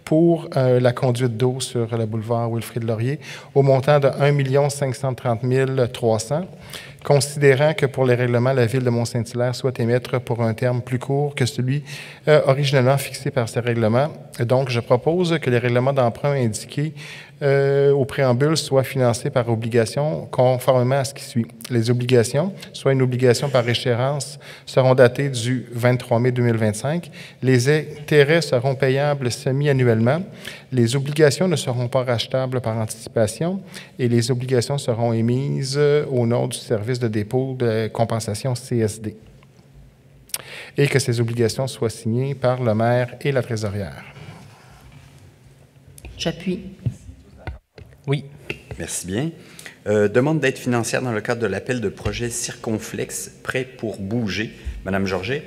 pour la conduite d'eau sur le boulevard Wilfrid-Laurier au montant de 1 530 300. Considérant que pour les règlements, la Ville de Mont-Saint-Hilaire souhaite émettre pour un terme plus court que celui originellement fixé par ces règlements. Donc, je propose que les règlements d'emprunt indiqués au préambule soient financés par obligation conformément à ce qui suit. Les obligations, soit une obligation par échéance, seront datées du 23 mai 2025. Les intérêts seront payables semi-annuellement. Les obligations ne seront pas rachetables par anticipation et les obligations seront émises au nom du service de dépôt de compensation CSD. Et que ces obligations soient signées par le maire et la trésorière. J'appuie. Oui. Merci bien. Demande d'aide financière dans le cadre de l'appel de projet Circonflexe, prêt pour bouger. Madame Georget.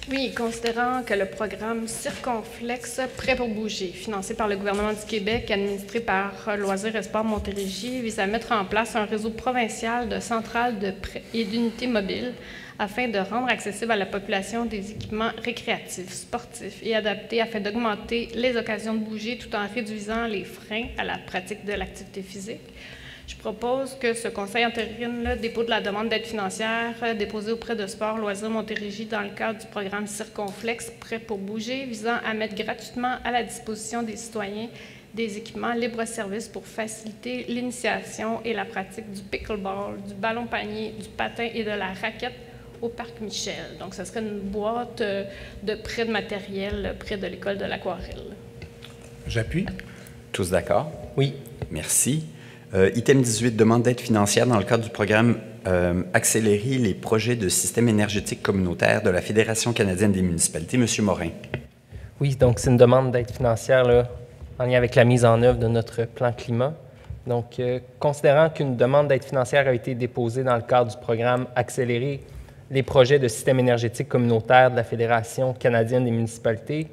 Oui, considérant que le programme Circonflexe, prêt pour bouger, financé par le gouvernement du Québec, administré par Loisirs et Sports Montérégie, vise à mettre en place un réseau provincial de centrales de prêt et d'unités mobiles afin de rendre accessible à la population des équipements récréatifs, sportifs et adaptés afin d'augmenter les occasions de bouger tout en réduisant les freins à la pratique de l'activité physique. Je propose que ce conseil entérine le dépôt de la demande d'aide financière déposée auprès de Sport Loisirs Montérégie dans le cadre du programme Circonflexe, prêt pour bouger, visant à mettre gratuitement à la disposition des citoyens des équipements libre-service pour faciliter l'initiation et la pratique du pickleball, du ballon-panier, du patin et de la raquette au Parc Michel. Donc, ce serait une boîte de prêt de matériel près de l'école de l'Aquarelle. J'appuie. Tous d'accord? Oui. Merci. Item 18, demande d'aide financière dans le cadre du programme Accélérer les projets de système énergétique communautaire de la Fédération canadienne des municipalités. Monsieur Morin. Oui, donc c'est une demande d'aide financière là, en lien avec la mise en œuvre de notre plan climat. Donc, considérant qu'une demande d'aide financière a été déposée dans le cadre du programme Accélérer les projets de système énergétique communautaire de la Fédération canadienne des municipalités,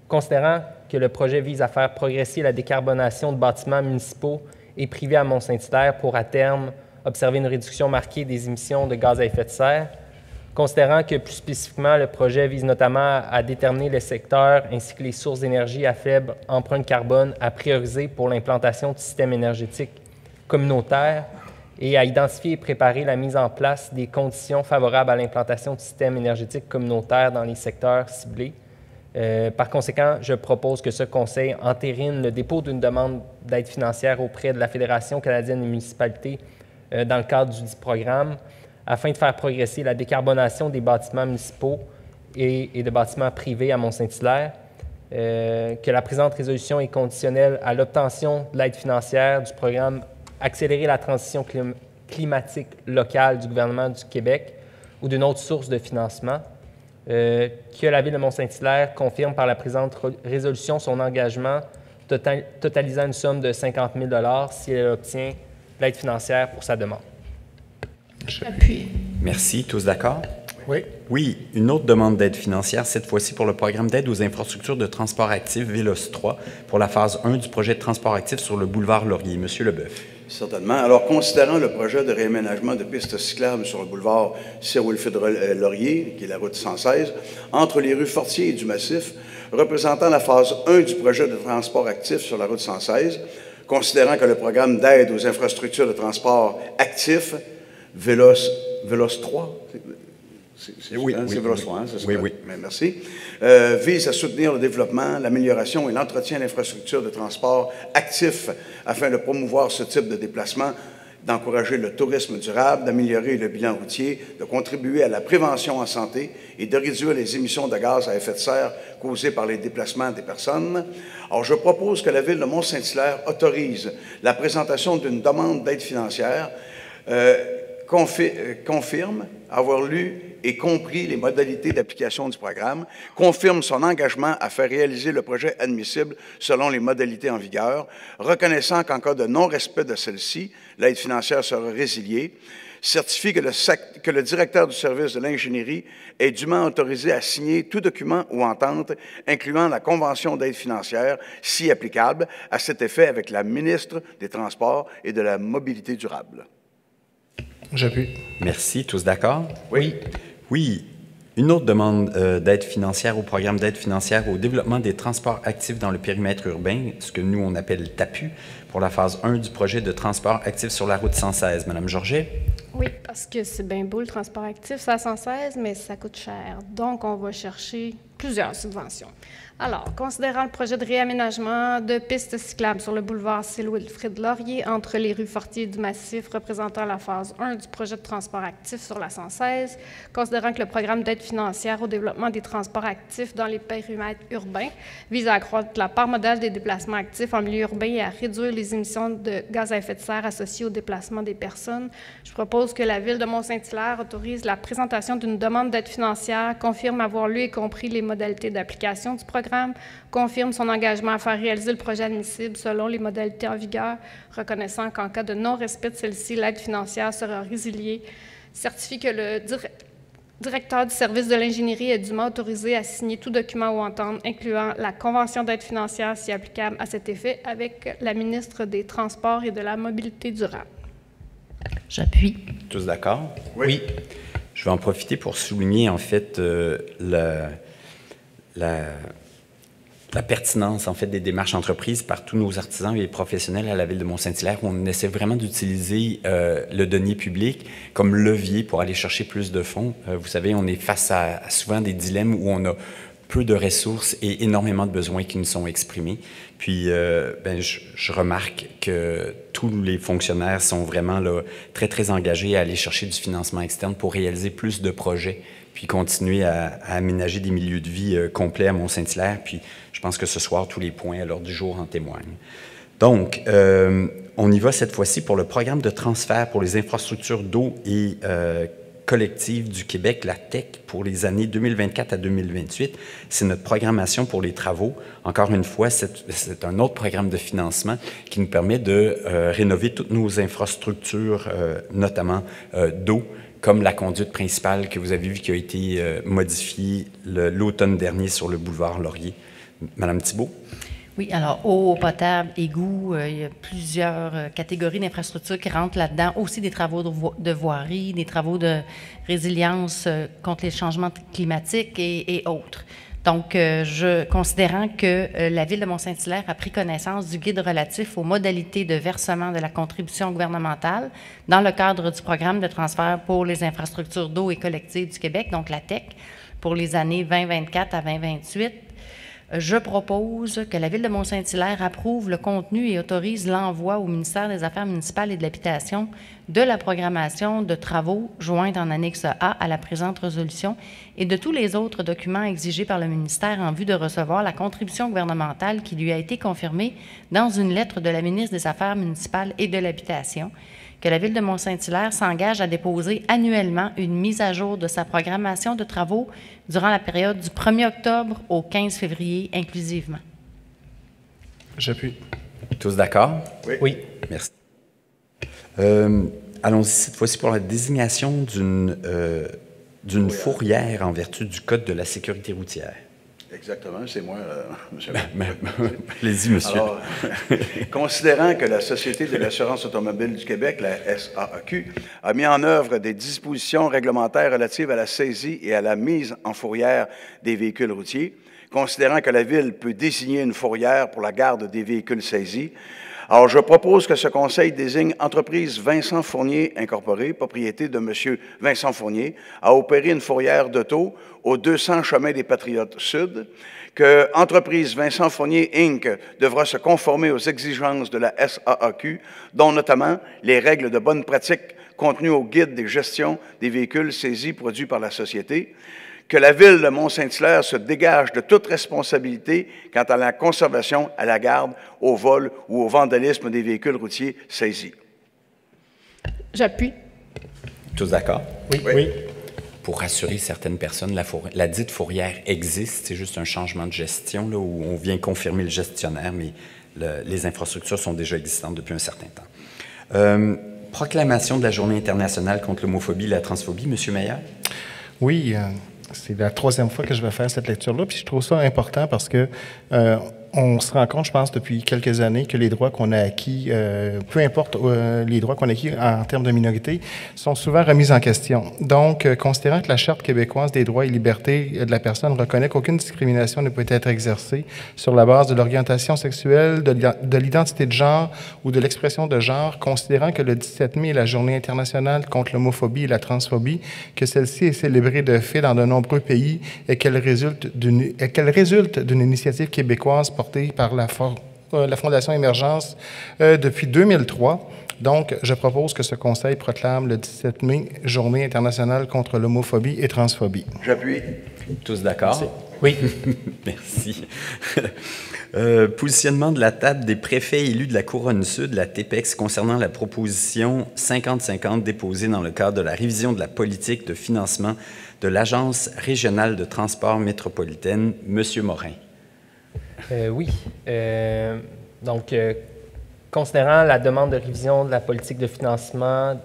considérant que le projet vise à faire progresser la décarbonation de bâtiments municipaux et privés à Mont-Saint-Hilaire pour, à terme, observer une réduction marquée des émissions de gaz à effet de serre, considérant que, plus spécifiquement, le projet vise notamment à déterminer les secteurs ainsi que les sources d'énergie à faible empreinte carbone à prioriser pour l'implantation du système énergétique communautaire et à identifier et préparer la mise en place des conditions favorables à l'implantation du système énergétique communautaire dans les secteurs ciblés. Par conséquent, je propose que ce conseil entérine le dépôt d'une demande d'aide financière auprès de la Fédération canadienne des municipalités dans le cadre du programme afin de faire progresser la décarbonation des bâtiments municipaux et de bâtiments privés à Mont-Saint-Hilaire, que la présente résolution est conditionnelle à l'obtention de l'aide financière du programme Accélérer la transition climatique locale du gouvernement du Québec ou d'une autre source de financement, que la Ville de Mont-Saint-Hilaire confirme par la présente résolution son engagement totalisant une somme de 50 000 $ si elle obtient l'aide financière pour sa demande. J'appuie. Merci. Tous d'accord? Oui. Oui. Une autre demande d'aide financière, cette fois-ci pour le programme d'aide aux infrastructures de transport actif Vélos 3 pour la phase 1 du projet de transport actif sur le boulevard Laurier. Monsieur Leboeuf. Certainement. Alors, considérant le projet de réaménagement de pistes cyclables sur le boulevard Sir-Wilfrid-Laurier, qui est la route 116, entre les rues Fortier et du Massif, représentant la phase 1 du projet de transport actif sur la route 116, considérant que le programme d'aide aux infrastructures de transport actif, Vélos 3, Oui, c'est Vélos 3, hein, c'est ça? Oui, oui. Merci. Vise à soutenir le développement, l'amélioration et l'entretien d'infrastructures de transport actifs afin de promouvoir ce type de déplacement, d'encourager le tourisme durable, d'améliorer le bilan routier, de contribuer à la prévention en santé et de réduire les émissions de gaz à effet de serre causées par les déplacements des personnes. Alors, je propose que la Ville de Mont-Saint-Hilaire autorise la présentation d'une demande d'aide financière, confirme avoir lu et compris les modalités d'application du programme, confirme son engagement à faire réaliser le projet admissible selon les modalités en vigueur, reconnaissant qu'en cas de non-respect de celle-ci, l'aide financière sera résiliée, certifie que le directeur du service de l'ingénierie est dûment autorisé à signer tout document ou entente incluant la convention d'aide financière, si applicable, à cet effet avec la ministre des Transports et de la Mobilité durable. J'appuie. Merci. Tous d'accord? Oui. Oui. Une autre demande d'aide financière au programme d'aide financière au développement des transports actifs dans le périmètre urbain, ce que nous, on appelle TAPU, pour la phase 1 du projet de transport actif sur la route 116. Madame Georget? Oui, parce que c'est bien beau le transport actif, c'est à 116, mais ça coûte cher. Donc, on va chercher plusieurs subventions. Alors, considérant le projet de réaménagement de pistes cyclables sur le boulevard Syl-Wilfrid-Laurier entre les rues Fortier et du Massif représentant la phase 1 du projet de transport actif sur la 116, considérant que le programme d'aide financière au développement des transports actifs dans les périmètres urbains vise à accroître la part modale des déplacements actifs en milieu urbain et à réduire les émissions de gaz à effet de serre associées au déplacement des personnes, je propose que la Ville de Mont-Saint-Hilaire autorise la présentation d'une demande d'aide financière, confirme avoir lu et compris les modalités d'application du programme, confirme son engagement à faire réaliser le projet admissible selon les modalités en vigueur, reconnaissant qu'en cas de non-respect de celle-ci, l'aide financière sera résiliée, certifie que le directeur du service de l'ingénierie est dûment autorisé à signer tout document ou entente, incluant la convention d'aide financière si applicable à cet effet, avec la ministre des Transports et de la Mobilité durable. J'appuie. Tous d'accord? Oui. Je vais en profiter pour souligner, en fait, la pertinence, en fait, des démarches entreprises par tous nos artisans et professionnels à la Ville de Mont-Saint-Hilaire, où on essaie vraiment d'utiliser le denier public comme levier pour aller chercher plus de fonds. Vous savez, on est face à souvent des dilemmes où on a peu de ressources et énormément de besoins qui nous sont exprimés. Puis, je remarque que tous les fonctionnaires sont vraiment là, très, très engagés à aller chercher du financement externe pour réaliser plus de projets, puis continuer à aménager des milieux de vie complets à Mont-Saint-Hilaire. Puis, je pense que ce soir, tous les points à l'ordre du jour en témoignent. Donc, on y va cette fois-ci pour le programme de transfert pour les infrastructures d'eau et collective du Québec, la TEC, pour les années 2024 à 2028. C'est notre programmation pour les travaux. Encore une fois, c'est un autre programme de financement qui nous permet de rénover toutes nos infrastructures, notamment d'eau, comme la conduite principale que vous avez vue qui a été modifiée l'automne dernier sur le boulevard Laurier. Madame Thibault? Oui, alors, eau potable, égout, il y a plusieurs catégories d'infrastructures qui rentrent là-dedans. Aussi des travaux de voirie, des travaux de résilience contre les changements climatiques et autres. Donc, considérant que la Ville de Mont-Saint-Hilaire a pris connaissance du guide relatif aux modalités de versement de la contribution gouvernementale dans le cadre du programme de transfert pour les infrastructures d'eau et collectives du Québec, donc la TEC, pour les années 2024 à 2028, je propose que la Ville de Mont-Saint-Hilaire approuve le contenu et autorise l'envoi au ministère des Affaires municipales et de l'Habitation de la programmation de travaux jointe en annexe A à la présente résolution et de tous les autres documents exigés par le ministère en vue de recevoir la contribution gouvernementale qui lui a été confirmée dans une lettre de la ministre des Affaires municipales et de l'Habitation, que la Ville de Mont-Saint-Hilaire s'engage à déposer annuellement une mise à jour de sa programmation de travaux durant la période du 1er octobre au 15 février inclusivement. J'appuie. Tous d'accord? Oui. Merci. Allons-y cette fois-ci pour la désignation d'une fourrière en vertu du Code de la sécurité routière. Exactement, c'est moi, monsieur. Allez-y, monsieur. Alors, considérant que la Société de l'assurance automobile du Québec, la SAAQ, a mis en œuvre des dispositions réglementaires relatives à la saisie et à la mise en fourrière des véhicules routiers, considérant que la Ville peut désigner une fourrière pour la garde des véhicules saisis, alors je propose que ce conseil désigne Entreprise Vincent Fournier Incorporée, propriété de M. Vincent Fournier, à opérer une fourrière d'auto au 200 chemin des Patriotes Sud, que Entreprise Vincent Fournier Inc. devra se conformer aux exigences de la SAAQ, dont notamment les règles de bonne pratique contenues au guide des gestions des véhicules saisis produits par la société, que la Ville de Mont-Saint-Hilaire se dégage de toute responsabilité quant à la conservation, à la garde, au vol ou au vandalisme des véhicules routiers saisis. J'appuie. Tous d'accord? Oui. Pour rassurer certaines personnes, la dite fourrière existe, c'est juste un changement de gestion là, où on vient confirmer le gestionnaire, mais les infrastructures sont déjà existantes depuis un certain temps. Proclamation de la Journée internationale contre l'homophobie et la transphobie, M. Meyer? Oui, c'est la troisième fois que je vais faire cette lecture-là, puis je trouve ça important parce que on se rend compte, je pense, depuis quelques années que les droits qu'on a acquis, peu importe les droits qu'on a acquis en termes de minorité, sont souvent remis en question. Donc, considérant que la Charte québécoise des droits et libertés de la personne reconnaît qu'aucune discrimination ne peut être exercée sur la base de l'orientation sexuelle, de l'identité de genre ou de l'expression de genre, considérant que le 17 mai est la Journée internationale contre l'homophobie et la transphobie, que celle-ci est célébrée de fait dans de nombreux pays et qu'elle résulte d'une initiative québécoise portée par la Fondation Émergence depuis 2003. Donc, je propose que ce Conseil proclame le 17 mai Journée internationale contre l'homophobie et transphobie. J'appuie. Tous d'accord? Oui. Merci. Positionnement de la table des préfets élus de la Couronne-Sud, la TPEX, concernant la proposition 50-50 déposée dans le cadre de la révision de la politique de financement de l'Agence régionale de transport métropolitaine. Monsieur Morin. Oui. Donc, considérant la demande de révision de la politique de financement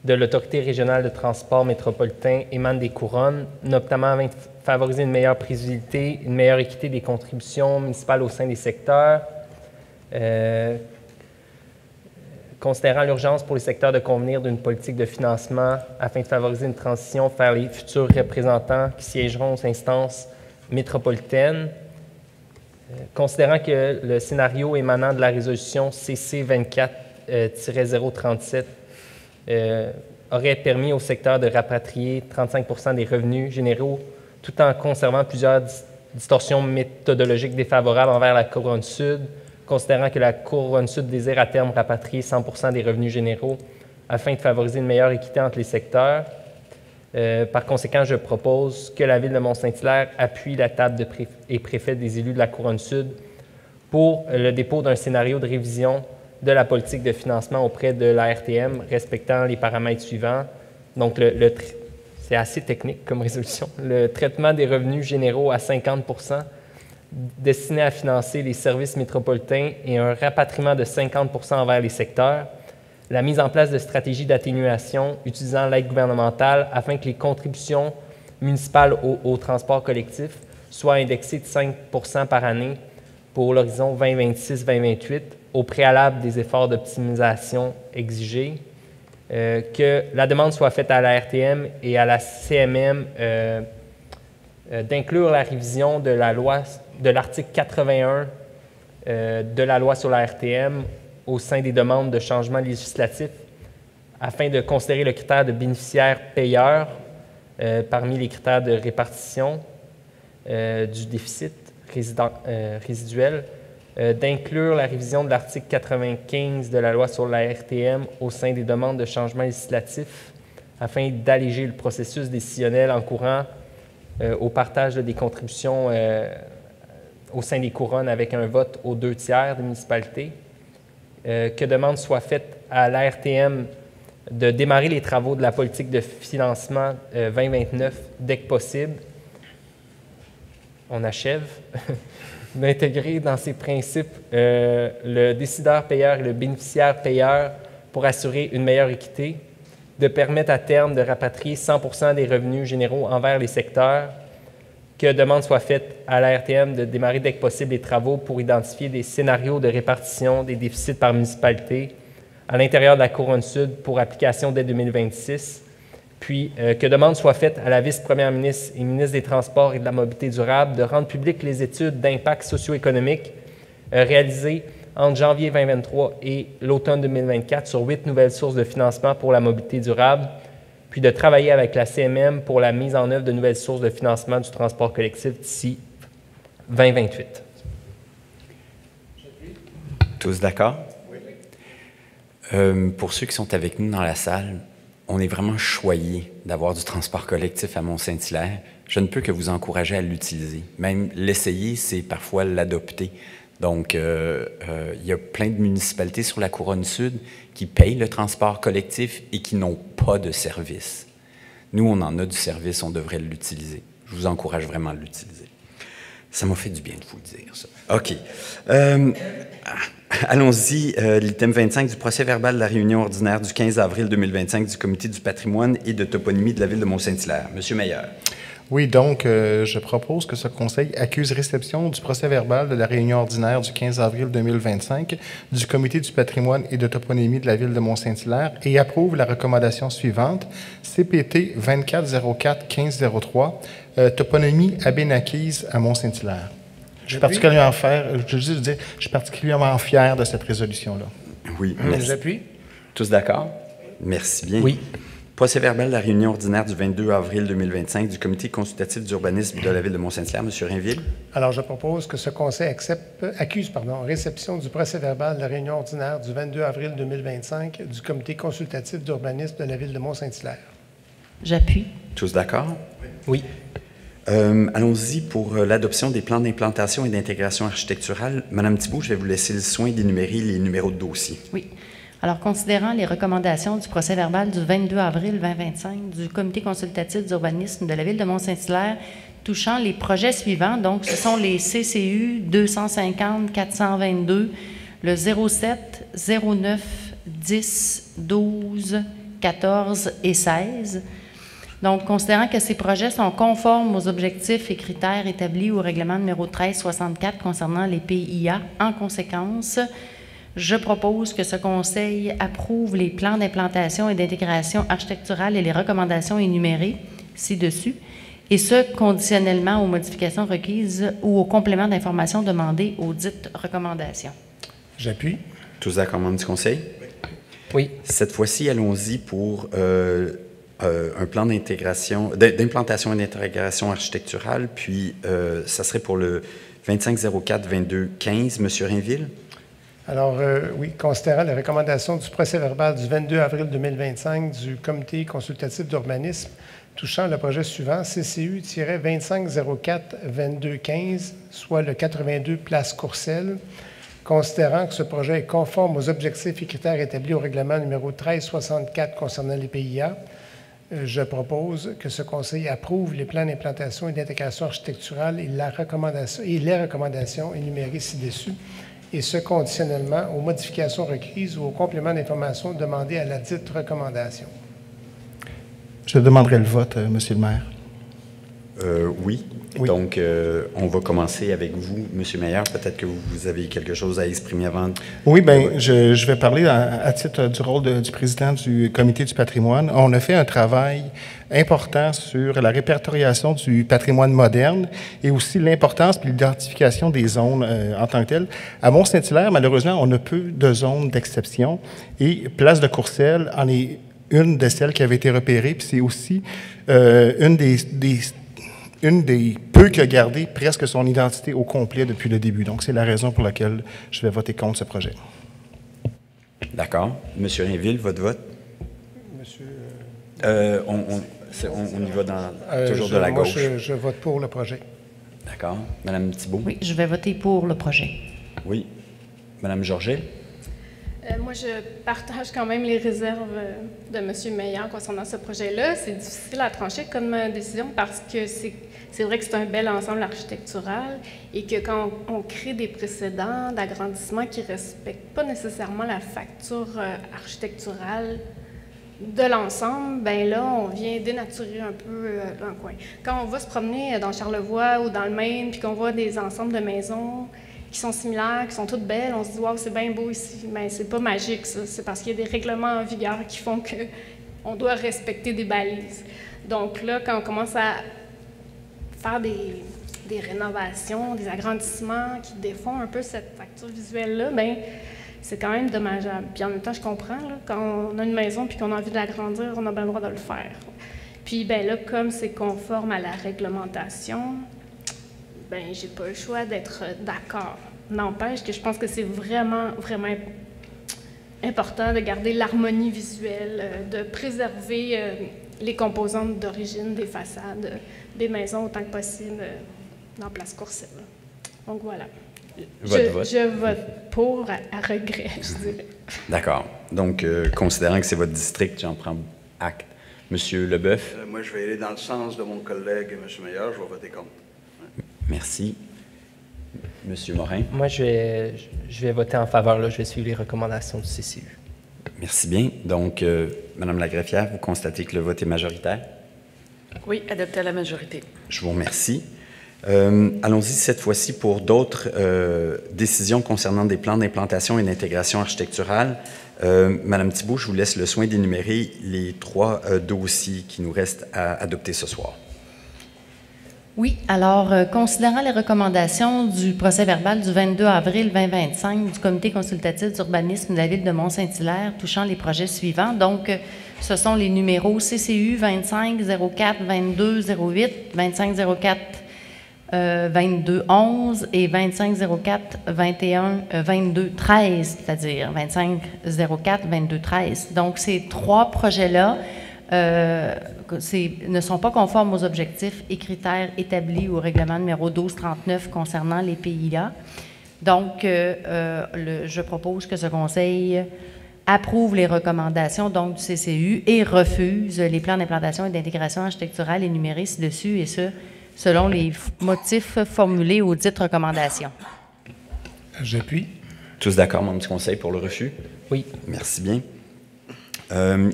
de l'Autorité régionale de transport métropolitain émane des couronnes, notamment afin de favoriser une meilleure prévisibilité, une meilleure équité des contributions municipales au sein des secteurs, considérant l'urgence pour les secteurs de convenir d'une politique de financement afin de favoriser une transition vers les futurs représentants qui siégeront aux instances métropolitaines, considérant que le scénario émanant de la résolution CC 24-037 aurait permis au secteur de rapatrier 35% des revenus généraux tout en conservant plusieurs distorsions méthodologiques défavorables envers la Couronne-Sud, considérant que la Couronne-Sud désire à terme rapatrier 100% des revenus généraux afin de favoriser une meilleure équité entre les secteurs. Par conséquent, je propose que la Ville de Mont-Saint-Hilaire appuie la table et préfet des élus de la Couronne-Sud pour le dépôt d'un scénario de révision de la politique de financement auprès de la RTM respectant les paramètres suivants. Donc, c'est assez technique comme résolution. Le traitement des revenus généraux à 50% destiné à financer les services métropolitains et un rapatriement de 50% envers les secteurs. La mise en place de stratégies d'atténuation utilisant l'aide gouvernementale afin que les contributions municipales au transport collectif soient indexées de 5% par année pour l'horizon 2026-2028 au préalable des efforts d'optimisation exigés. Que la demande soit faite à la RTM et à la CMM d'inclure la révision de la loi de l'article 81 de la loi sur la RTM au sein des demandes de changement législatif afin de considérer le critère de bénéficiaire-payeur parmi les critères de répartition du déficit résiduel, d'inclure la révision de l'article 95 de la loi sur la RTM au sein des demandes de changement législatif afin d'alléger le processus décisionnel encourant au partage des contributions au sein des couronnes avec un vote aux 2/3 des municipalités. Que demande soit faite à l'ARTM de démarrer les travaux de la politique de financement 2029 dès que possible. On achève. D'intégrer dans ces principes le décideur-payeur et le bénéficiaire-payeur pour assurer une meilleure équité, de permettre à terme de rapatrier 100% des revenus généraux envers les secteurs, que demande soit faite à la RTM de démarrer dès que possible les travaux pour identifier des scénarios de répartition des déficits par municipalité à l'intérieur de la Couronne-Sud pour application dès 2026, puis que demande soit faite à la vice-première ministre et ministre des Transports et de la Mobilité durable de rendre publiques les études d'impact socio-économique réalisées entre janvier 2023 et l'automne 2024 sur 8 nouvelles sources de financement pour la mobilité durable, puis de travailler avec la CMM pour la mise en œuvre de nouvelles sources de financement du transport collectif d'ici 2028. Tous d'accord? Oui. Pour ceux qui sont avec nous dans la salle, on est vraiment choyés d'avoir du transport collectif à Mont-Saint-Hilaire. Je ne peux que vous encourager à l'utiliser. Même l'essayer, c'est parfois l'adopter. Donc, il y a plein de municipalités sur la Couronne-Sud qui payent le transport collectif et qui n'ont pas de service. Nous, on en a du service, on devrait l'utiliser. Je vous encourage vraiment à l'utiliser. Ça m'a fait du bien de vous le dire, ça. OK. Allons-y, l'item 25 du procès-verbal de la réunion ordinaire du 15 avril 2025 du Comité du patrimoine et de toponymie de la Ville de Mont-Saint-Hilaire. Monsieur Meilleur. Oui, donc, je propose que ce conseil accuse réception du procès-verbal de la réunion ordinaire du 15 avril 2025 du Comité du patrimoine et de toponymie de la Ville de Mont-Saint-Hilaire et approuve la recommandation suivante, CPT 2404-1503, toponymie Abénaquise à Mont-Saint-Hilaire. Je suis particulièrement fier de cette résolution-là. Oui, merci. J'appuie. Tous d'accord? Merci bien. Oui. Procès-verbal de la réunion ordinaire du 22 avril 2025 du Comité consultatif d'urbanisme de la Ville de Mont-Saint-Hilaire. M. Rainville. Alors, je propose que ce conseil accuse réception du procès-verbal de la réunion ordinaire du 22 avril 2025 du Comité consultatif d'urbanisme de la Ville de Mont-Saint-Hilaire. J'appuie. Tous d'accord? Oui. Allons-y pour l'adoption des plans d'implantation et d'intégration architecturale. Madame Thibault, je vais vous laisser le soin d'énumérer les numéros de dossier. Oui. Alors, considérant les recommandations du procès-verbal du 22 avril 2025 du Comité consultatif d'urbanisme de la Ville de Mont-Saint-Hilaire touchant les projets suivants, donc ce sont les CCU 250-422, le 07, 09, 10, 12, 14 et 16. Donc, considérant que ces projets sont conformes aux objectifs et critères établis au règlement numéro 1364 concernant les PIA, en conséquence, je propose que ce conseil approuve les plans d'implantation et d'intégration architecturale et les recommandations énumérées ci-dessus, et ce, conditionnellement aux modifications requises ou aux compléments d'informations demandés aux dites recommandations. J'appuie. Tous d'accord, membres du conseil? Oui. Cette fois-ci, allons-y pour un plan d'implantation et d'intégration architecturale, puis ça serait pour le 2504-2215. M. Rainville? Alors, oui, considérant les recommandations du procès-verbal du 22 avril 2025 du Comité consultatif d'urbanisme touchant le projet suivant, CCU-2504-2215, soit le 82 Place Courcelles, considérant que ce projet est conforme aux objectifs et critères établis au règlement numéro 1364 concernant les PIA, je propose que ce conseil approuve les plans d'implantation et d'intégration architecturale et les recommandations énumérées ci-dessus, et ce conditionnellement aux modifications requises ou aux compléments d'information demandés à la dite recommandation. Je demanderai le vote, Monsieur le maire. Oui. Donc, on va commencer avec vous, M. Meilleur. Peut-être que vous avez quelque chose à exprimer avant. Oui, bien, je vais parler à titre du rôle du président du Comité du patrimoine. On a fait un travail important sur la répertoriation du patrimoine moderne et aussi l'importance et l'identification des zones en tant que telles. À Mont-Saint-Hilaire, malheureusement, on a peu de zones d'exception et Place de Courcelles en est une de celles qui avait été repérée, puis c'est aussi une des peu qui a gardé presque son identité au complet depuis le début. Donc, c'est la raison pour laquelle je vais voter contre ce projet. D'accord. Monsieur Rainville, votre vote? On y va toujours de la gauche. Moi, je vote pour le projet. D'accord. Madame Thibault? Oui, je vais voter pour le projet. Oui. Madame Georget? Moi, je partage quand même les réserves de M. Meillard concernant ce projet-là. C'est difficile à trancher comme décision parce que c'est vrai que c'est un bel ensemble architectural et que quand on crée des précédents d'agrandissement qui ne respectent pas nécessairement la facture architecturale de l'ensemble, bien là, on vient dénaturer un peu un coin. Quand on va se promener dans Charlevoix ou dans le Maine puis qu'on voit des ensembles de maisons qui sont similaires, qui sont toutes belles, on se dit « Wow, c'est bien beau ici », mais c'est pas magique, ça. C'est parce qu'il y a des règlements en vigueur qui font qu'on doit respecter des balises. Donc là, quand on commence à faire des rénovations, des agrandissements qui défont un peu cette facture visuelle-là, bien, c'est quand même dommageable. Puis en même temps, je comprends, là, quand on a une maison puis qu'on a envie de l'agrandir, on a bien le droit de le faire. Puis bien là, comme c'est conforme à la réglementation, ben j'ai pas le choix d'être d'accord. N'empêche que je pense que c'est vraiment, vraiment important de garder l'harmonie visuelle, de préserver les composantes d'origine des façades, des maisons autant que possible dans Place Courcelles. Donc voilà. Je vote pour à regret, je dirais. D'accord. Donc, considérant que c'est votre district, j'en prends acte. Monsieur Leboeuf? Moi, je vais aller dans le sens de mon collègue, M. Meilleur. Je vais voter contre. Merci. Monsieur Morin? Moi, je vais voter en faveur. Là. Je vais suivre les recommandations du CCU. Merci bien. Donc, Madame la greffière, vous constatez que le vote est majoritaire? Oui, adopté à la majorité. Je vous remercie. Allons-y cette fois-ci pour d'autres décisions concernant des plans d'implantation et d'intégration architecturale. Madame Thibault, je vous laisse le soin d'énumérer les 3 dossiers qui nous restent à adopter ce soir. Oui, alors, considérant les recommandations du procès-verbal du 22 avril 2025 du Comité consultatif d'urbanisme de la Ville de Mont-Saint-Hilaire touchant les projets suivants, donc, ce sont les numéros CCU 2504 2208, 2504 2211 et 2504 21 2213, c'est-à-dire 2504 2213. Donc, ces 3 projets-là ne sont pas conformes aux objectifs et critères établis au règlement numéro 1239 concernant les PIA. Donc, je propose que ce Conseil approuve les recommandations donc, du CCU et refuse les plans d'implantation et d'intégration architecturale énumérés ci-dessus, et ce, selon les motifs formulés aux dites recommandations. J'appuie. Tous d'accord, membre du Conseil, pour le refus? Oui. Merci bien.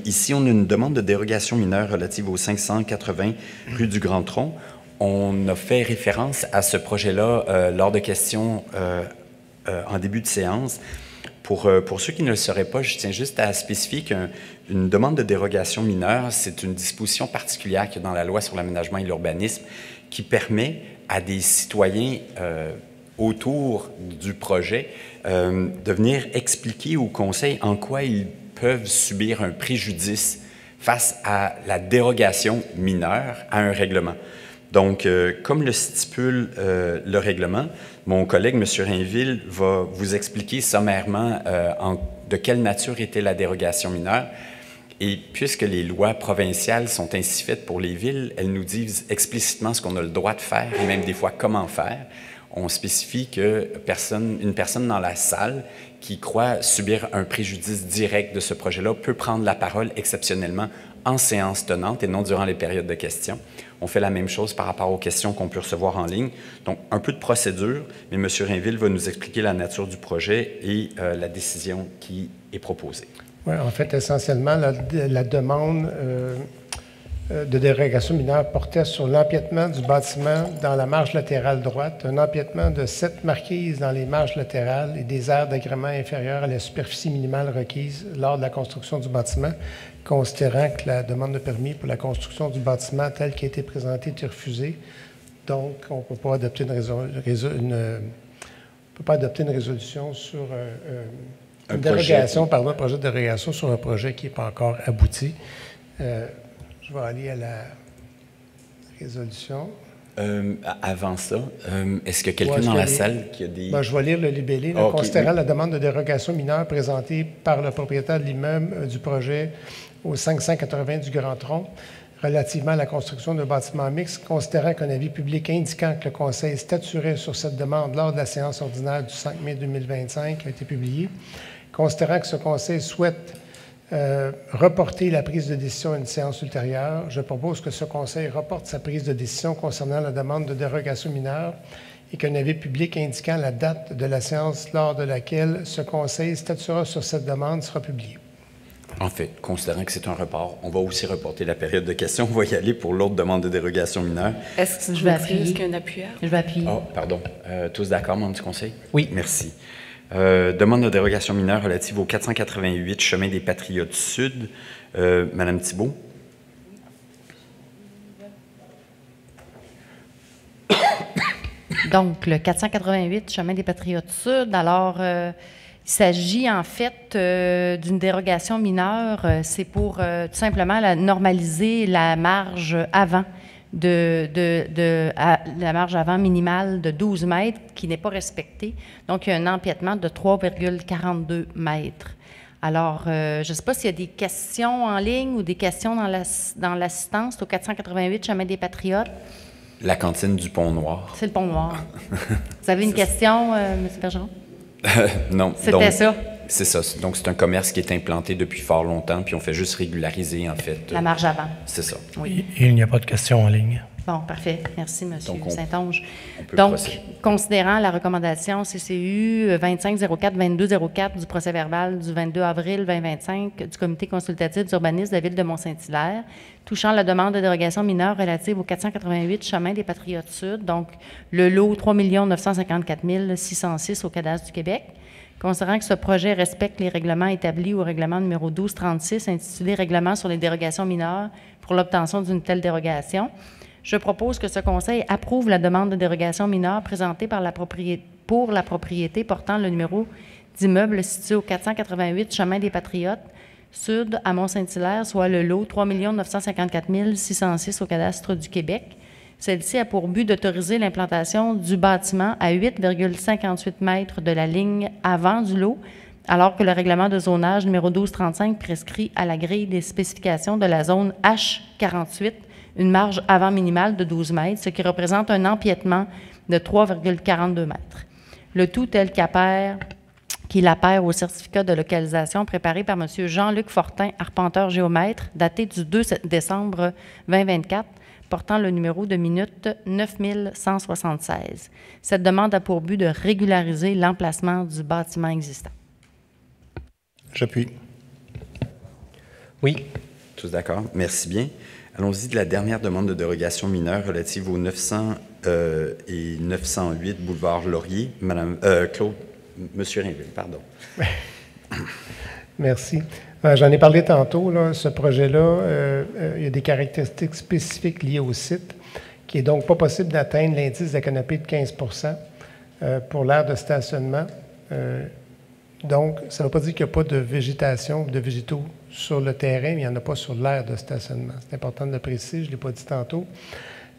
Ici, on a une demande de dérogation mineure relative au 580 rue du Grand Tronc. On a fait référence à ce projet-là lors de questions en début de séance. Pour ceux qui ne le sauraient pas, je tiens juste à spécifier qu'une demande de dérogation mineure, c'est une disposition particulière qu'il y a dans la loi sur l'aménagement et l'urbanisme qui permet à des citoyens autour du projet de venir expliquer au Conseil en quoi ils peuvent subir un préjudice face à la dérogation mineure à un règlement. Donc, comme le stipule le règlement, mon collègue, M. Rainville, va vous expliquer sommairement de quelle nature était la dérogation mineure. Et puisque les lois provinciales sont ainsi faites pour les villes, elles nous disent explicitement ce qu'on a le droit de faire et même des fois comment faire. On spécifie que une personne dans la salle qui croit subir un préjudice direct de ce projet-là peut prendre la parole exceptionnellement en séance tenante et non durant les périodes de questions. On fait la même chose par rapport aux questions qu'on peut recevoir en ligne. Donc, un peu de procédure, mais M. Rainville va nous expliquer la nature du projet et la décision qui est proposée. Oui, en fait, essentiellement, la demande de dérogation mineure portait sur l'empiètement du bâtiment dans la marge latérale droite, un empiètement de 7 marquises dans les marges latérales et des aires d'agrément inférieures à la superficie minimale requise lors de la construction du bâtiment, considérant que la demande de permis pour la construction du bâtiment telle qu'elle a été présentée était refusée. Donc, on ne peut pas adopter une résolution sur un projet de dérogation sur un projet qui n'est pas encore abouti. Je vais aller à la résolution. Avant ça, est-ce qu'il y a quelqu'un dans la salle qui a des... je vais lire le libellé. Considérant la demande de dérogation mineure présentée par le propriétaire de l'immeuble du projet au 580 du Grand Tronc relativement à la construction d'un bâtiment mixte, considérant qu'un avis public indiquant que le Conseil statuerait sur cette demande lors de la séance ordinaire du 5 mai 2025 a été publié, considérant que ce Conseil souhaite reporter la prise de décision à une séance ultérieure, je propose que ce Conseil reporte sa prise de décision concernant la demande de dérogation mineure et qu'un avis public indiquant la date de la séance lors de laquelle ce Conseil statuera sur cette demande sera publié. En fait, considérant que c'est un report, on va aussi reporter la période de questions. On va y aller pour l'autre demande de dérogation mineure. Est-ce qu'il y a un appuyeur? Je vais appuyer. Oh, pardon. Tous d'accord, membre du Conseil? Oui. Merci. Demande de dérogation mineure relative au 488 Chemin des Patriotes Sud. Madame Thibault. Donc, le 488 Chemin des Patriotes Sud. Alors, il s'agit en fait d'une dérogation mineure. C'est pour tout simplement normaliser la marge avant la marge avant minimale de 12 mètres qui n'est pas respectée. Donc, il y a un empiètement de 3,42 mètres. Alors, je ne sais pas s'il y a des questions en ligne ou des questions dans l'assistance au 488 Chemin des Patriotes. La cantine du Pont-Noir. C'est le Pont-Noir. Vous avez une question, M. Bergeron? Non. C'était ça. C'est ça. Donc, c'est un commerce qui est implanté depuis fort longtemps, puis on fait juste régulariser, en fait. La marge avant. C'est ça. Oui. Il n'y a pas de questions en ligne. Bon, parfait. Merci, M. Saint-Onge. Donc, considérant la recommandation CCU 2504-2204 du procès-verbal du 22 avril 2025 du Comité consultatif d'urbanisme de la Ville de Mont-Saint-Hilaire, touchant la demande de dérogation mineure relative au 488 chemin des Patriotes Sud, donc le lot 3 954 606 au cadastre du Québec, considérant que ce projet respecte les règlements établis au règlement numéro 1236 intitulé « Règlement sur les dérogations mineures pour l'obtention d'une telle dérogation », je propose que ce Conseil approuve la demande de dérogation mineure présentée pour la propriété portant le numéro d'immeuble situé au 488 chemin des Patriotes Sud à Mont-Saint-Hilaire, soit le lot 3 954 606 au cadastre du Québec. Celle-ci a pour but d'autoriser l'implantation du bâtiment à 8,58 mètres de la ligne avant du lot, alors que le règlement de zonage numéro 1235 prescrit à la grille des spécifications de la zone H48 une marge avant minimale de 12 mètres, ce qui représente un empiètement de 3,42 mètres. Le tout tel qu'il apparaît au certificat de localisation préparé par M. Jean-Luc Fortin, arpenteur géomètre, daté du 2 décembre 2024, portant le numéro de minute 9176. Cette demande a pour but de régulariser l'emplacement du bâtiment existant. J'appuie. Oui. Tous d'accord? Merci bien. Allons-y de la dernière demande de dérogation mineure relative aux 900 et 908 boulevard Laurier. Monsieur Rainville, pardon. Merci. J'en ai parlé tantôt. Là, ce projet-là, il y a des caractéristiques spécifiques liées au site, qui est donc pas possible d'atteindre l'indice de la canopée de 15 pour l'aire de stationnement. Donc, ça ne veut pas dire qu'il n'y a pas de végétation ou de végétaux sur le terrain, mais il n'y en a pas sur l'aire de stationnement. C'est important de le préciser, je ne l'ai pas dit tantôt.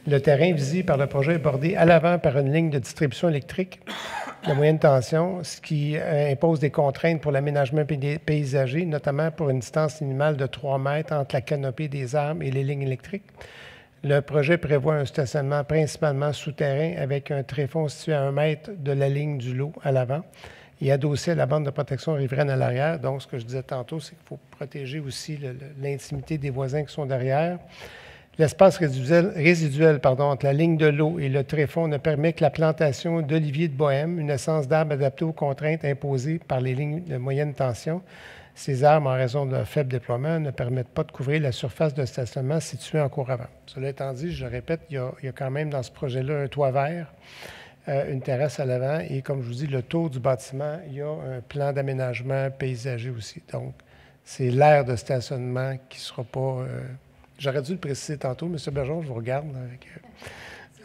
Le terrain visé par le projet est bordé à l'avant par une ligne de distribution électrique de moyenne tension, ce qui impose des contraintes pour l'aménagement paysager, notamment pour une distance minimale de 3 mètres entre la canopée des arbres et les lignes électriques. Le projet prévoit un stationnement principalement souterrain avec un tréfonds situé à 1 mètre de la ligne du lot à l'avant et adossé à la bande de protection riveraine à l'arrière. Donc, ce que je disais tantôt, c'est qu'il faut protéger aussi l'intimité des voisins qui sont derrière. L'espace résiduel entre la ligne de l'eau et le tréfonds ne permet que la plantation d'oliviers de bohème, une essence d'arbres adaptée aux contraintes imposées par les lignes de moyenne tension. Ces arbres, en raison de leur faible déploiement, ne permettent pas de couvrir la surface de stationnement située en cour avant. Cela étant dit, je le répète, il y a quand même dans ce projet-là un toit vert, une terrasse à l'avant et, comme je vous dis, le tour du bâtiment, il y a un plan d'aménagement paysager aussi. Donc, c'est l'aire de stationnement qui ne sera pas... J'aurais dû le préciser tantôt, M. Bergeron, je vous regarde.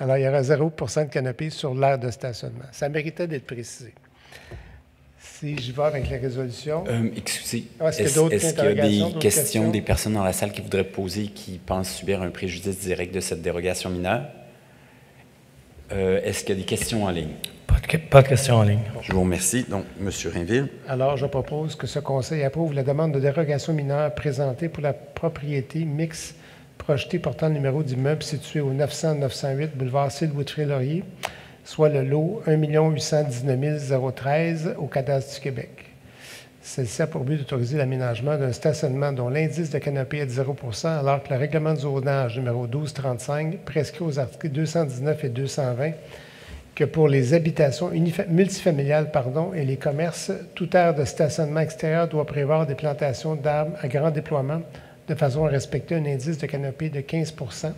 Alors, il y aura 0 % de canopée sur l'aire de stationnement. Ça méritait d'être précisé. Si j'y vais avec la résolution... Excusez, est-ce qu'il y a des questions des personnes dans la salle qui voudraient poser, qui pensent subir un préjudice direct de cette dérogation mineure? Est-ce qu'il y a des questions en ligne? Pas de questions en ligne. Je vous remercie. Donc, M. Rainville. Alors, je propose que ce Conseil approuve la demande de dérogation mineure présentée pour la propriété mixte projetée portant le numéro d'immeuble situé au 900-908 boulevard Sylve-Woodfray-Laurier, soit le lot 1 819 013 au cadastre du Québec. Celle-ci a pour but d'autoriser l'aménagement d'un stationnement dont l'indice de canopée est de 0 % alors que le règlement de zonage numéro 1235 prescrit aux articles 219 et 220 que pour les habitations multifamiliales et les commerces, toute aire de stationnement extérieur doit prévoir des plantations d'arbres à grand déploiement de façon à respecter un indice de canopée de 15 %.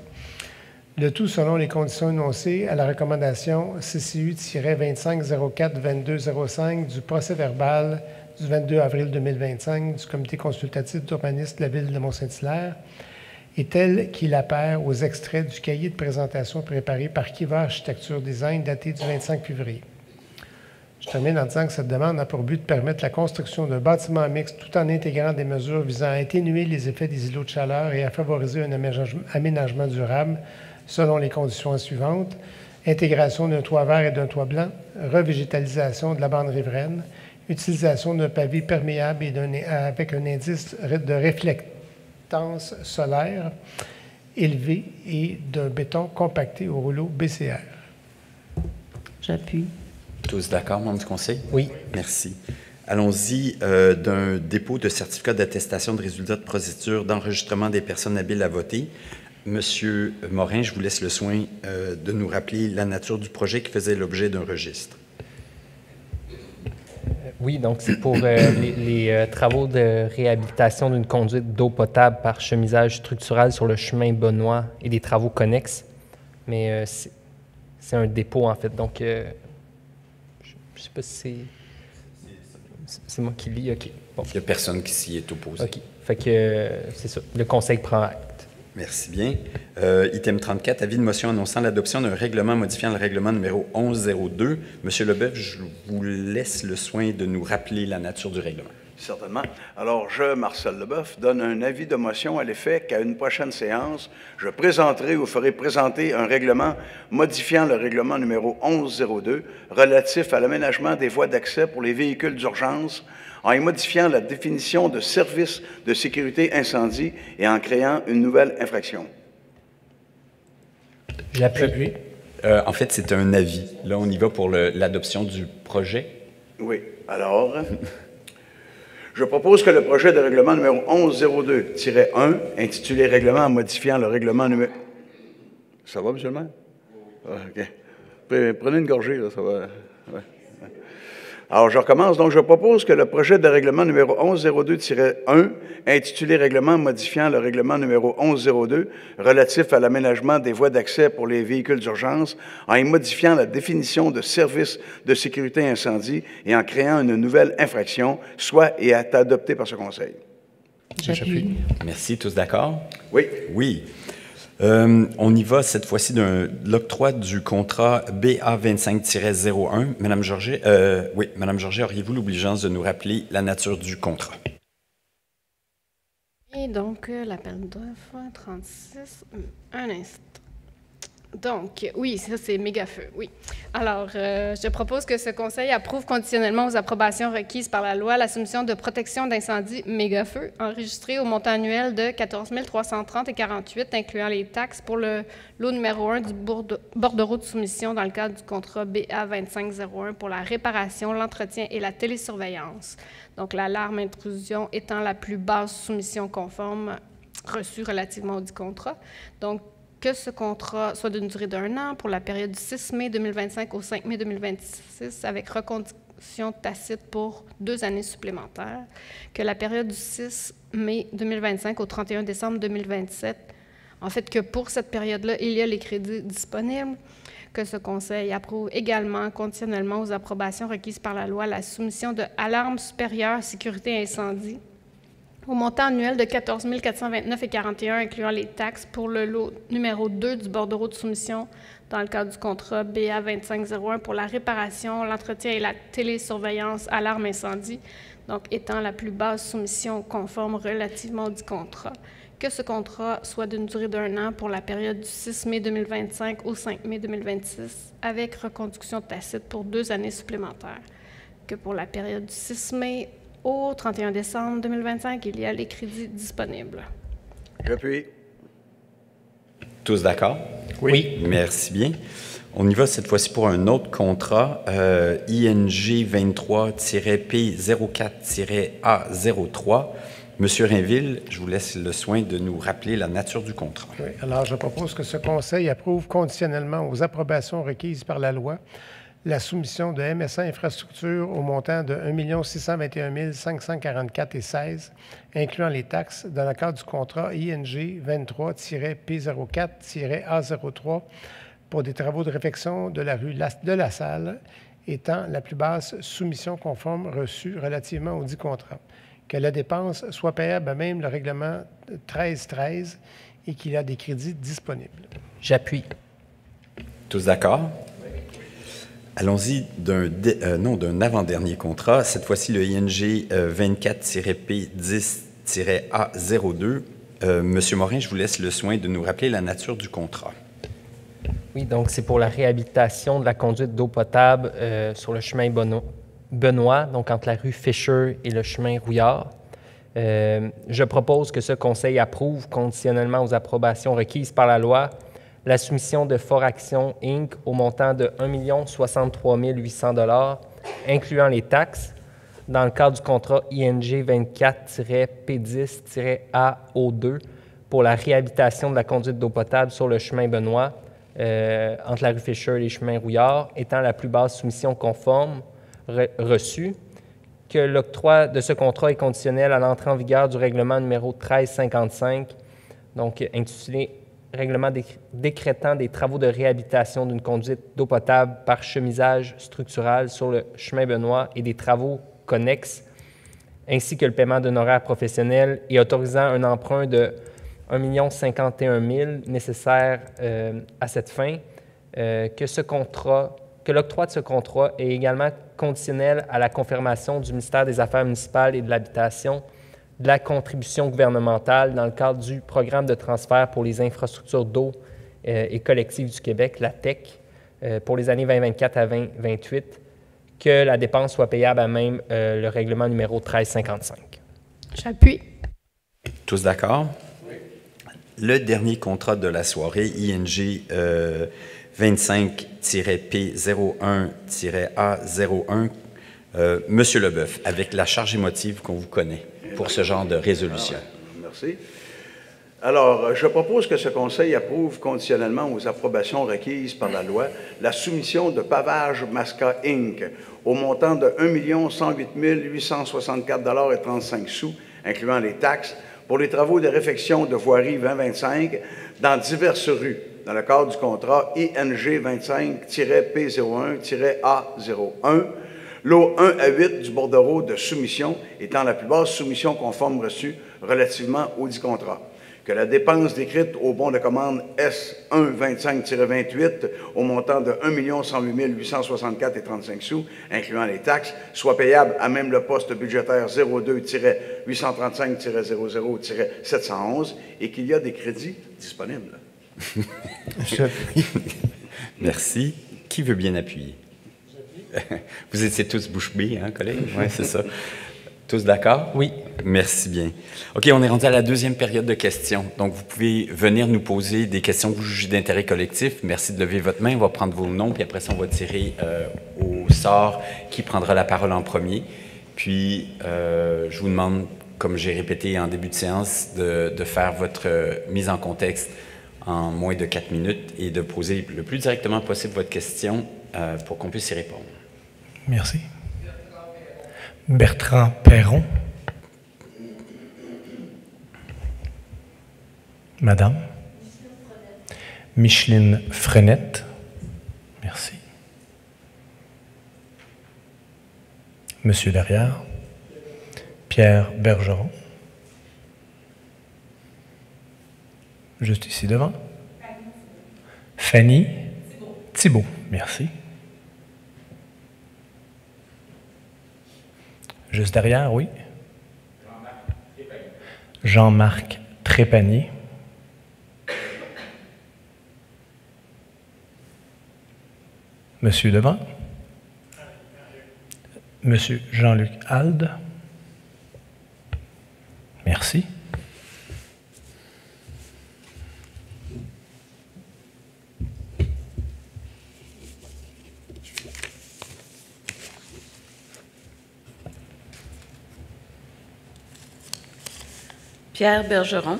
Le tout selon les conditions énoncées à la recommandation CCU-2504-2205 du procès-verbal du 22 avril 2025 du Comité consultatif d'urbanisme de la Ville de Mont-Saint-Hilaire et tel qu'il apparaît aux extraits du cahier de présentation préparé par Kiva Architecture Design daté du 25 février. Je termine en disant que cette demande a pour but de permettre la construction d'un bâtiment mixte tout en intégrant des mesures visant à atténuer les effets des îlots de chaleur et à favoriser un aménagement durable selon les conditions suivantes: intégration d'un toit vert et d'un toit blanc, revégétalisation de la bande riveraine, utilisation d'un pavé perméable et avec un indice de réflectance solaire élevé et d'un béton compacté au rouleau BCR. J'appuie. Tous d'accord, membre du Conseil? Oui. Merci. Allons-y d'un dépôt de certificat d'attestation de résultats de procédure d'enregistrement des personnes habiles à voter Monsieur Morin, je vous laisse le soin de nous rappeler la nature du projet qui faisait l'objet d'un registre. Oui, donc c'est pour les travaux de réhabilitation d'une conduite d'eau potable par chemisage structural sur le chemin Benoît et des travaux connexes. Mais c'est un dépôt, en fait. Donc, je ne sais pas si c'est moi qui lis. OK. Bon. Il n'y a personne qui s'y est opposé. OK. Fait que c'est ça. Le Conseil prend acte. Merci bien. Item 34, avis de motion annonçant l'adoption d'un règlement modifiant le règlement numéro 1102. Monsieur Leboeuf, je vous laisse le soin de nous rappeler la nature du règlement. Certainement. Alors, je, Marcel Leboeuf, donne un avis de motion à l'effet qu'à une prochaine séance, je présenterai ou ferai présenter un règlement modifiant le règlement numéro 1102 relatif à l'aménagement des voies d'accès pour les véhicules d'urgence en y modifiant la définition de service de sécurité incendie et en créant une nouvelle infraction. J'appuie. En fait, c'est un avis. Là, on y va pour l'adoption du projet. Oui. Alors, je propose que le projet de règlement numéro 1102-1, intitulé « Règlement modifiant le règlement numéro... » Ça va, monsieur le maire? OK. Prenez une gorgée, là, ça va... Ouais. Alors, je recommence. Donc, je propose que le projet de règlement numéro 1102-1, intitulé « Règlement modifiant le règlement numéro 1102 relatif à l'aménagement des voies d'accès pour les véhicules d'urgence en y modifiant la définition de service de sécurité incendie et en créant une nouvelle infraction, soit et est adopté par ce Conseil. » J'appuie. Merci. Tous d'accord? Oui. Oui. On y va cette fois-ci de l'octroi du contrat BA25-01. Madame Georget, Madame Georget, auriez-vous l'obligeance de nous rappeler la nature du contrat? Et donc, l'appel d'offres 36, un instant. Donc, oui, ça, c'est méga feu, oui. Alors, je propose que ce Conseil approuve conditionnellement aux approbations requises par la loi la soumission de protection d'incendie méga feu enregistrée au montant annuel de 14 330,48 incluant les taxes pour le lot numéro 1 du bordereau de soumission dans le cadre du contrat BA 2501 pour la réparation, l'entretien et la télésurveillance. Donc, l'alarme intrusion étant la plus basse soumission conforme reçue relativement au dit contrat. Donc, que ce contrat soit d'une durée d'1 an pour la période du 6 mai 2025 au 5 mai 2026 avec reconduction tacite pour 2 années supplémentaires, que la période du 6 mai 2025 au 31 décembre 2027, en fait que pour cette période-là, il y a les crédits disponibles, que ce Conseil approuve également conditionnellement aux approbations requises par la loi la soumission de alarme supérieure sécurité incendie au montant annuel de 14 429,41 incluant les taxes pour le lot numéro 2 du bordereau de soumission dans le cadre du contrat BA 2501 pour la réparation, l'entretien et la télésurveillance alarme incendie, donc étant la plus basse soumission conforme relativement au dit contrat. Que ce contrat soit d'une durée d'1 an pour la période du 6 mai 2025 au 5 mai 2026 avec reconduction tacite pour 2 années supplémentaires. Que pour la période du 6 mai au 31 décembre 2025, il y a les crédits disponibles. J'appuie. Tous d'accord? Oui. Merci bien. On y va cette fois-ci pour un autre contrat, ING 23-P04-A03. Monsieur Rainville, je vous laisse le soin de nous rappeler la nature du contrat. Oui. Alors, je propose que ce Conseil approuve conditionnellement aux approbations requises par la loi la soumission de MSA Infrastructure au montant de 1 621 544,16, incluant les taxes, dans le cadre du contrat ING 23-P04-A03 pour des travaux de réfection de la rue de la Salle, étant la plus basse soumission conforme reçue relativement au dit contrat. Que la dépense soit payable à même le règlement 1313 et qu'il y a des crédits disponibles. J'appuie. Tous d'accord? Allons-y d'un avant-dernier contrat, cette fois-ci le ING 24-P10-A02. Monsieur Morin, je vous laisse le soin de nous rappeler la nature du contrat. Oui, donc c'est pour la réhabilitation de la conduite d'eau potable sur le chemin Benoît, donc entre la rue Fischer et le chemin Rouillard. Je propose que ce Conseil approuve conditionnellement aux approbations requises par la loi la soumission de Fort Action Inc. au montant de 1 063 800 $, incluant les taxes, dans le cadre du contrat ING 24-P10-AO2 pour la réhabilitation de la conduite d'eau potable sur le chemin Benoît, entre la rue Fisher et les chemins Rouillard, étant la plus basse soumission conforme reçue, que l'octroi de ce contrat est conditionnel à l'entrée en vigueur du règlement numéro 1355, donc intitulé « Règlement décrétant des travaux de réhabilitation d'une conduite d'eau potable par chemisage structural sur le chemin Benoît et des travaux connexes, ainsi que le paiement d'honoraires professionnels et autorisant un emprunt de 1 051 000 nécessaire à cette fin, que l'octroi de ce contrat est également conditionnel à la confirmation du ministère des Affaires municipales et de l'Habitation de la contribution gouvernementale dans le cadre du programme de transfert pour les infrastructures d'eau et collectives du Québec, la TEC, pour les années 2024 à 2028, que la dépense soit payable à même le règlement numéro 1355. J'appuie. Tous d'accord? Oui. Le dernier contrat de la soirée, ING 25-P01-A01, Monsieur Leboeuf, avec la charge émotive qu'on vous connaît pour ce genre de résolution. Merci. Alors, je propose que ce Conseil approuve conditionnellement aux approbations requises par la loi la soumission de Pavage Masca Inc. au montant de 1 108 864,35 $, incluant les taxes, pour les travaux de réfection de voirie 2025 dans diverses rues, dans le cadre du contrat ING 25-P01-A01, lot 1 à 8 du bordereau de soumission étant la plus basse soumission conforme reçue relativement au dit contrat. Que la dépense décrite au bon de commande S1-25-28 au montant de 1 108 864,35 $, incluant les taxes, soit payable à même le poste budgétaire 02-835-00-711 et qu'il y a des crédits disponibles. Merci. Qui veut bien appuyer? Vous étiez tous bouche bée, hein, collègues? Oui, c'est ça. Tous d'accord? Oui. Merci bien. OK, on est rendu à la deuxième période de questions. Donc, vous pouvez venir nous poser des questions que vous jugez d'intérêt collectif. Merci de lever votre main. On va prendre vos noms, puis après ça, on va tirer au sort qui prendra la parole en premier. Puis, je vous demande, comme j'ai répété en début de séance, de faire votre mise en contexte en moins de 4 minutes et de poser le plus directement possible votre question pour qu'on puisse y répondre. Merci. Bertrand Perron. Madame. Micheline Frenette. Merci. Monsieur derrière. Pierre Bergeron. Juste ici devant. Fanny Thibault. Merci. Juste derrière, oui. Jean-Marc Trépanier. Monsieur devant. Monsieur Jean-Luc Alde. Merci. Pierre Bergeron.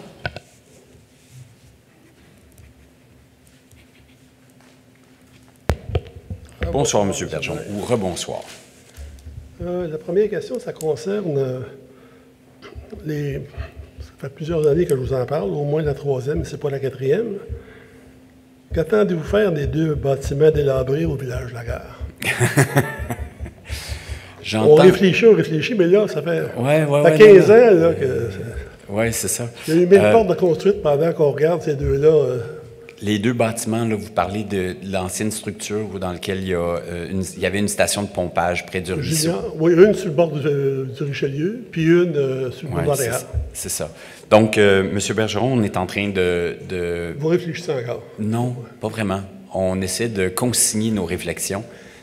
Bonsoir, M. Bergeron, ou rebonsoir. La première question, ça concerne ça fait plusieurs années que je vous en parle, au moins la troisième, mais ce n'est pas la quatrième. Qu'attendez-vous faire des 2 bâtiments délabrés au village de la Gare? On réfléchit, mais là, ça fait 15 ans là, que... Oui, c'est ça. Il y a eu 1000 portes de construites pendant qu'on regarde ces deux-là. Les 2 bâtiments, là, vous parlez de l'ancienne structure dans laquelle il y avait une station de pompage près du ruisseau. Oui, une sur le bord du Richelieu, puis une sur le bord d'Orléans. C'est ça. Donc, M. Bergeron, on est en train de... Vous réfléchissez encore? Non, pas vraiment. On essaie de consigner nos réflexions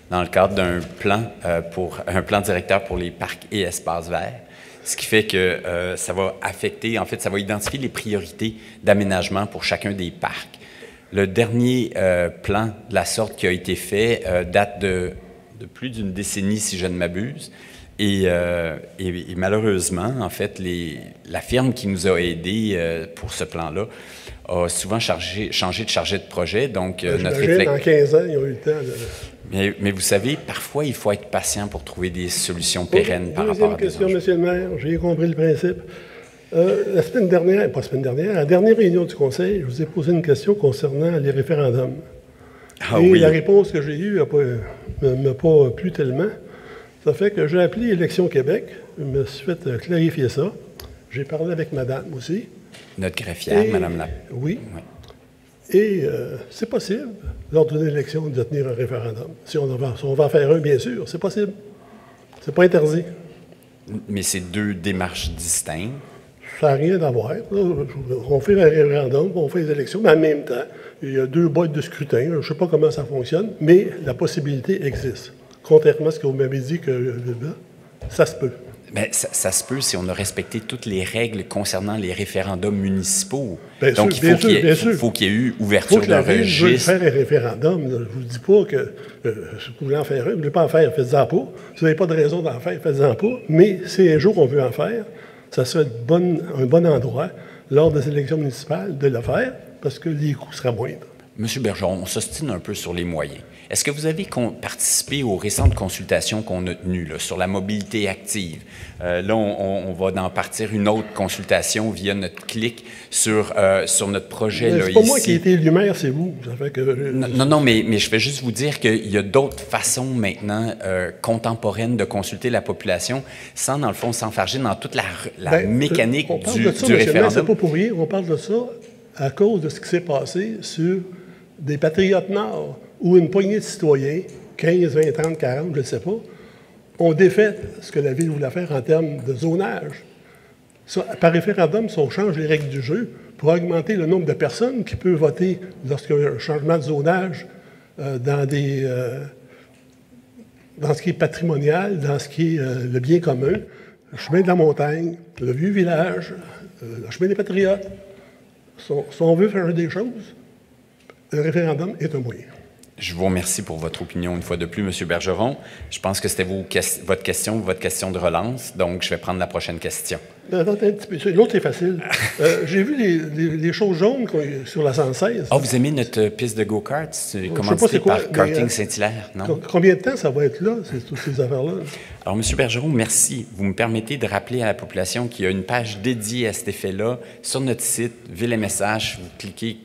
dans le cadre d'un plan, un plan directeur pour les parcs et espaces verts. Ce qui fait que ça va affecter, en fait, ça va identifier les priorités d'aménagement pour chacun des parcs. Le dernier plan de la sorte qui a été fait date de plus d'une décennie, si je ne m'abuse. Et malheureusement, en fait, la firme qui nous a aidés pour ce plan-là a souvent changé de chargé de projet. Donc, notre réflexe... Dans 15 ans, ils ont eu le temps. Mais vous savez, parfois, il faut être patient pour trouver des solutions pérennes par rapport à des question, enjeux. Monsieur le maire. J'ai compris le principe. La semaine dernière, à la dernière réunion du Conseil, je vous ai posé une question concernant les référendums. Ah, et oui. la réponse que j'ai eue ne m'a pas plu tellement. Ça fait que j'ai appelé Élections Québec. Je me suis fait clarifier ça. J'ai parlé avec madame aussi. Notre greffière, Mme Lapp. Oui. Et c'est possible, lors d'une élection, de tenir un référendum. Si on va en faire un, bien sûr, c'est possible. C'est pas interdit. Mais c'est deux démarches distinctes. Ça n'a rien à voir. On fait un référendum, on fait les élections, mais en même temps, il y a 2 boîtes de scrutin. Je ne sais pas comment ça fonctionne, mais la possibilité existe. Contrairement à ce que vous m'avez dit, ça se peut. Bien, ça se peut si on a respecté toutes les règles concernant les référendums municipaux. Bien Donc, sûr, il faut qu'il y ait eu ouverture d'un registre. Je veux faire un référendum. Je ne vous dis pas que vous voulez en faire un. Vous ne voulez pas en faire, faites-en pas. Si vous n'avez pas de raison d'en faire, faites-en pas. Mais si un jour on veut en faire, ça serait un bon endroit, lors des élections municipales, de le faire, parce que les coûts seraient moindres. Monsieur Bergeron, on s'ostine un peu sur les moyens. Est-ce que vous avez participé aux récentes consultations qu'on a tenues là, sur la mobilité active? Là, on va en partir une autre consultation via notre clic sur notre projet. C'est pas moi qui ai été élu maire, c'est vous. Ça fait que... Non, mais je vais juste vous dire qu'il y a d'autres façons maintenant contemporaines de consulter la population sans, dans le fond, s'enfarger dans toute la mécanique du référendum. C'est pas pour rien. On parle de ça à cause de ce qui s'est passé sur des Patriotes Nord, où une poignée de citoyens, 15, 20, 30, 40, je ne sais pas, ont défait ce que la Ville voulait faire en termes de zonage. Par référendum, si on change les règles du jeu pour augmenter le nombre de personnes qui peuvent voter lorsqu'il y a un changement de zonage dans ce qui est patrimonial, dans ce qui est le bien commun, le chemin de la montagne, le vieux village, le chemin des Patriotes. Si on veut faire des choses, le référendum est un moyen. Je vous remercie pour votre opinion une fois de plus, M. Bergeron. Je pense que c'était votre question de relance, donc je vais prendre la prochaine question. Attendez un petit peu. L'autre, c'est facile. J'ai vu les choses jaunes sur la 116. Ah, vous aimez notre piste de go-kart? C'est commandité par Karting Saint-Hilaire, non? Combien de temps ça va être là, toutes ces affaires-là? Alors, M. Bergeron, merci. Vous me permettez de rappeler à la population qu'il y a une page dédiée à cet effet-là sur notre site, Ville MSH. Vous cliquez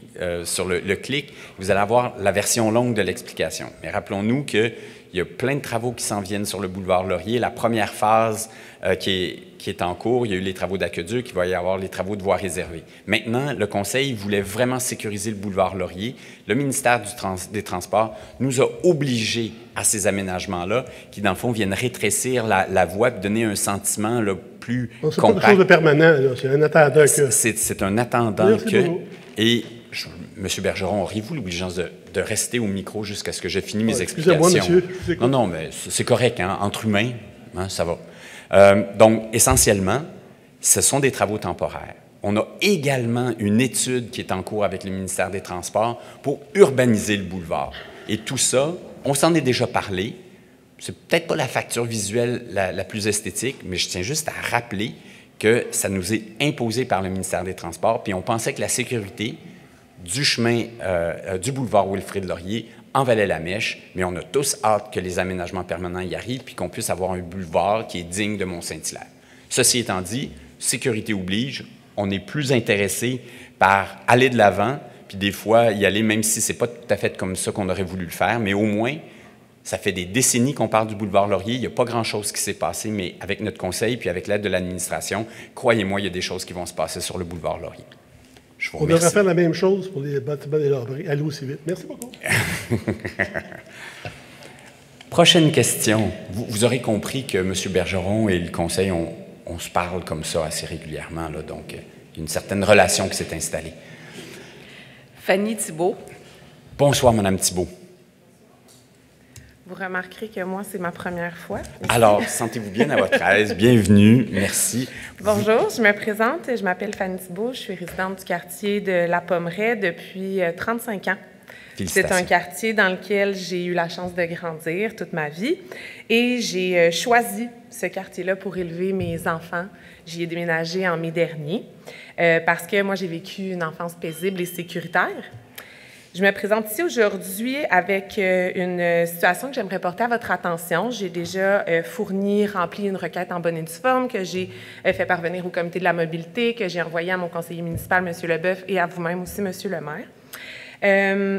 sur le clic, vous allez avoir la version longue de l'explication. Mais rappelons-nous qu'il y a plein de travaux qui s'en viennent sur le boulevard Laurier. La première phase qui est en cours, il y a eu les travaux d'aqueduc, il va y avoir les travaux de voies réservées. Maintenant, le Conseil voulait vraiment sécuriser le boulevard Laurier. Le ministère des Transports nous a obligés à ces aménagements-là qui, dans le fond, viennent rétrécir la voie et donner un sentiment là, plus compact. C'est pas quelque chose de permanent, c'est un attendant que... C'est un attendant que... Et M. Bergeron, auriez-vous l'obligeance de rester au micro jusqu'à ce que j'ai fini mes explications? Excusez-moi, monsieur. Non, mais c'est correct, hein, entre humains, hein, ça va. Donc, essentiellement, ce sont des travaux temporaires. On a également une étude qui est en cours avec le ministère des Transports pour urbaniser le boulevard. Et tout ça, on s'en est déjà parlé. C'est peut-être pas la facture visuelle la plus esthétique, mais je tiens juste à rappeler que ça nous est imposé par le ministère des Transports, puis on pensait que la sécurité du chemin du boulevard Wilfrid-Laurier en valait la mèche, mais on a tous hâte que les aménagements permanents y arrivent puis qu'on puisse avoir un boulevard qui est digne de Mont-Saint-Hilaire. Ceci étant dit, sécurité oblige, on est plus intéressé par aller de l'avant, puis des fois y aller, même si ce n'est pas tout à fait comme ça qu'on aurait voulu le faire, mais au moins, ça fait des décennies qu'on parle du boulevard Laurier. Il n'y a pas grand-chose qui s'est passé, mais avec notre conseil puis avec l'aide de l'administration, croyez-moi, il y a des choses qui vont se passer sur le boulevard Laurier. Je vous remercie. On devrait faire la même chose pour les bâtiments délabrés. Allez aussi vite. Merci beaucoup. Prochaine question. Vous aurez compris que M. Bergeron et le conseil, on se parle comme ça assez régulièrement, là, donc il y a une certaine relation qui s'est installée. Fanny Thibault. Bonsoir, Mme Thibault. Vous remarquerez que moi, c'est ma première fois. Alors, sentez-vous bien à votre aise. Bienvenue. Merci. Bonjour, je me présente. Je m'appelle Fanny Thibault. Je suis résidente du quartier de La Pommeraye depuis 35 ans. C'est un quartier dans lequel j'ai eu la chance de grandir toute ma vie et j'ai choisi ce quartier-là pour élever mes enfants. J'y ai déménagé en mai dernier parce que moi, j'ai vécu une enfance paisible et sécuritaire. Je me présente ici aujourd'hui avec une situation que j'aimerais porter à votre attention. J'ai déjà rempli une requête en bonne et due forme que j'ai fait parvenir au comité de la mobilité, que j'ai envoyé à mon conseiller municipal, M. Leboeuf, et à vous-même aussi, M. le maire.